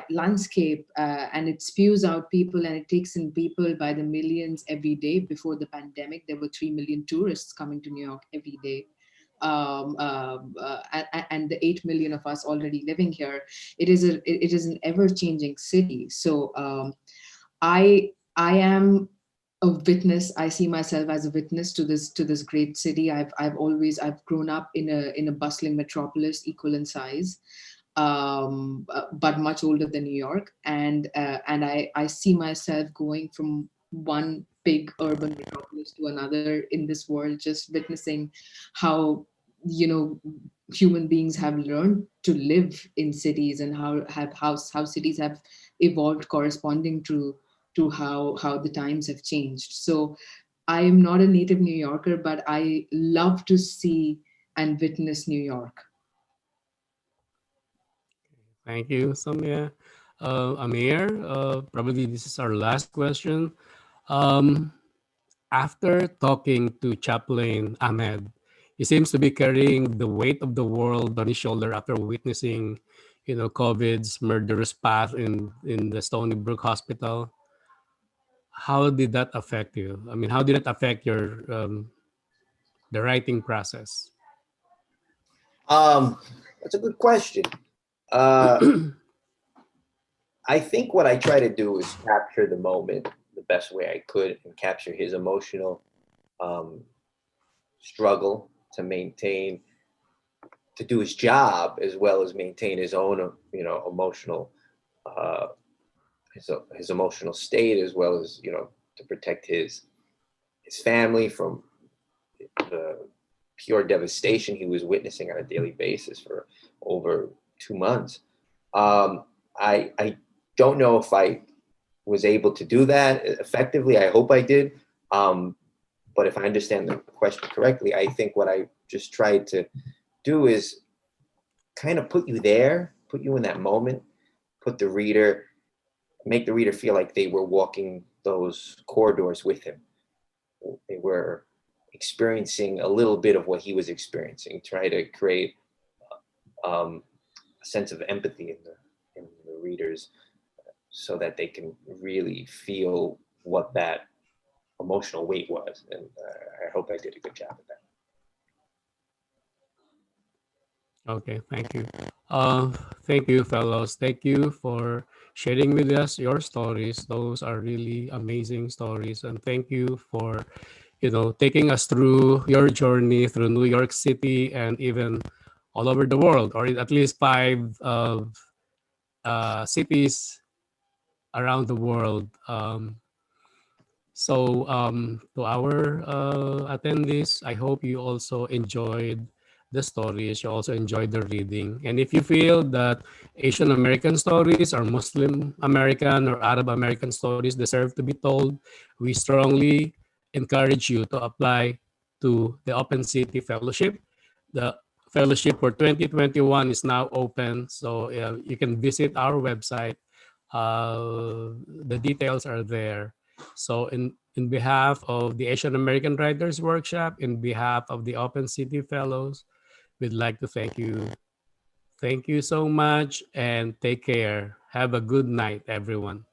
landscape, and it spews out people, and it takes in people by the millions every day. Before the pandemic, there were 3 million tourists coming to New York every day. And the 8 million of us already living here, it is an ever-changing city. So I am a witness. I see myself as a witness to this great city. I've grown up in a bustling metropolis equal in size, but much older than New York, and I see myself going from one big urban metropolis to another in this world, just witnessing how human beings have learned to live in cities, and how cities have evolved corresponding to how the times have changed. So I am not a native New Yorker, but I love to see and witness New York. Thank you, Soumya. Amir, probably this is our last question. After talking to Chaplain Ahmed, he seems to be carrying the weight of the world on his shoulder after witnessing COVID's murderous path in the Stony Brook Hospital. How did that affect you? I mean, how did it affect your the writing process? That's a good question. I think what I try to do is capture the moment the best way I could and capture his emotional struggle to maintain, to do his job as well as maintain his own, emotional, uh, his emotional state, as well as, to protect his family from the pure devastation he was witnessing on a daily basis for over 2 months. I don't know if I was able to do that effectively. I hope I did. But if I understand the question correctly, I think what I just tried to do is kind of put you there, put you in that moment, make the reader feel like they were walking those corridors with him. They were experiencing a little bit of what he was experiencing, try to create a sense of empathy in the readers so that they can really feel what that emotional weight was. And I hope I did a good job of that. Okay, thank you. Thank you, fellows. Thank you for sharing with us your stories. Those are really amazing stories. And thank you for, taking us through your journey through New York City and even all over the world, or at least 5 cities around the world. So to our attendees, I hope you also enjoyed the stories. You also enjoyed the reading. And if you feel that Asian American stories or Muslim American or Arab American stories deserve to be told, we strongly encourage you to apply to the Open City Fellowship. The fellowship for 2021 is now open, so you can visit our website. The details are there. So in behalf of the Asian American Writers Workshop, in behalf of the Open City Fellows, we'd like to thank you. Thank you so much and take care. Have a good night, everyone.